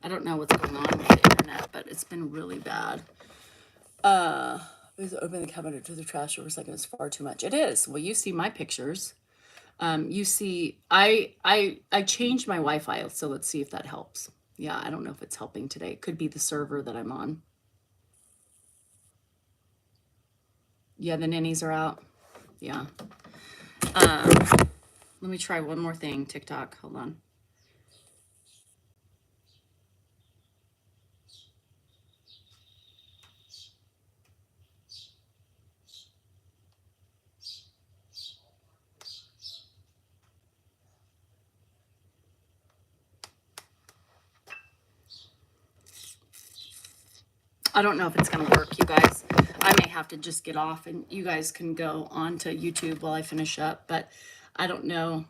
Speaker 2: I don't know what's going on with the internet, but it's been really bad. Please open the cabinet to the trash for a second. It's far too much. It is. Well, you see my pictures. You see, I changed my Wi-Fi, so let's see if that helps. Yeah, I don't know if it's helping today. It could be the server that I'm on. Yeah, the ninnies are out. Yeah. Let me try one more thing. TikTok. Hold on. I don't know if it's going to work, you guys. I may have to just get off and you guys can go on to YouTube while I finish up, but I don't know.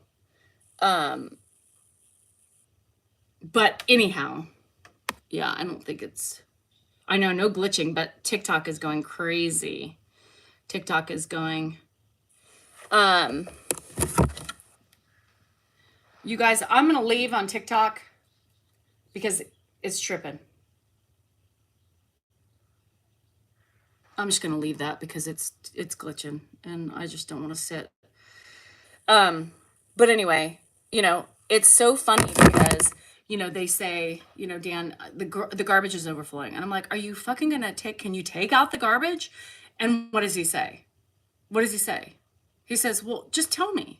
Speaker 2: But anyhow, yeah, I don't think it's, I know, no glitching, but TikTok is going crazy. TikTok is going, you guys, I'm going to leave on TikTok because it's tripping. I'm just going to leave that because it's glitching and I just don't want to sit. But anyway, it's so funny because, they say, Dan, the garbage is overflowing. And I'm like, are you fucking going to can you take out the garbage? And what does he say? What does he say? He says, well, just tell me.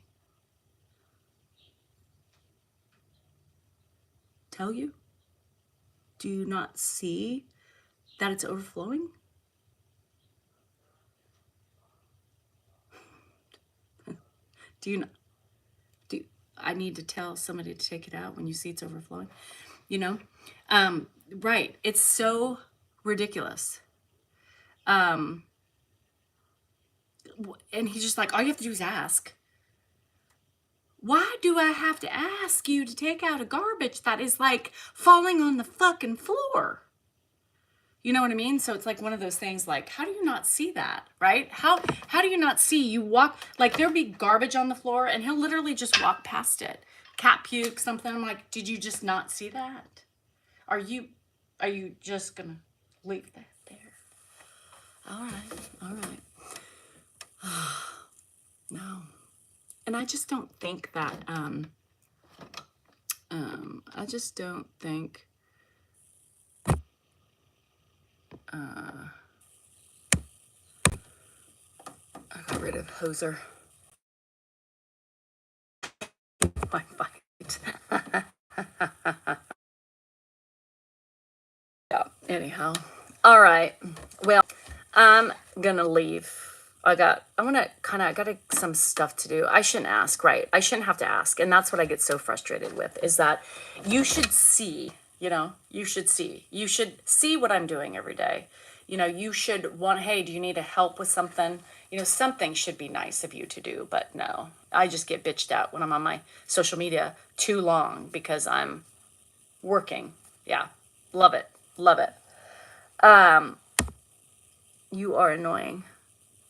Speaker 2: Tell you? Do you not see that it's overflowing? Do you not? I need to tell somebody to take it out when you see it's overflowing, right. It's so ridiculous. And he's just like, all you have to do is ask. Why do I have to ask you to take out a garbage that is like falling on the fucking floor? You know what I mean? So it's like one of those things like, how do you not see that, right? How do you not see? You walk, like there'll be garbage on the floor and he'll literally just walk past it. Cat puke, something. I'm like, did you just not see that? Are you just gonna leave that there? All right. No. And I just don't think that, I just don't think, I got rid of Hoser. My bite. Yeah, anyhow. All right. Well, I'm gonna leave. I got some stuff to do. I shouldn't ask, right? I shouldn't have to ask. And that's what I get so frustrated with is that you should see, you should see what I'm doing every day. You should want, hey, do you need help with something? Something should be nice of you to do, but no, I just get bitched out when I'm on my social media too long because I'm working. Yeah. Love it. Love it. You are annoying.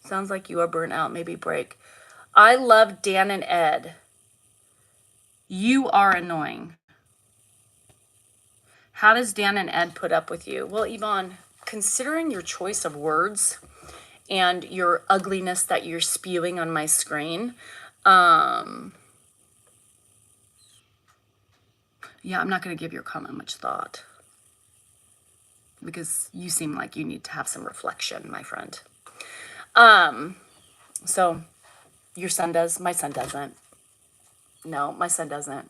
Speaker 2: Sounds like you are burnt out. Maybe break. I love Dan and Ed. You are annoying. How does Dan and Ed put up with you? Well, Yvonne, considering your choice of words and your ugliness that you're spewing on my screen, Yeah, I'm not going to give your comment much thought because you seem like you need to have some reflection, my friend. So your son does, my son doesn't. No, my son doesn't.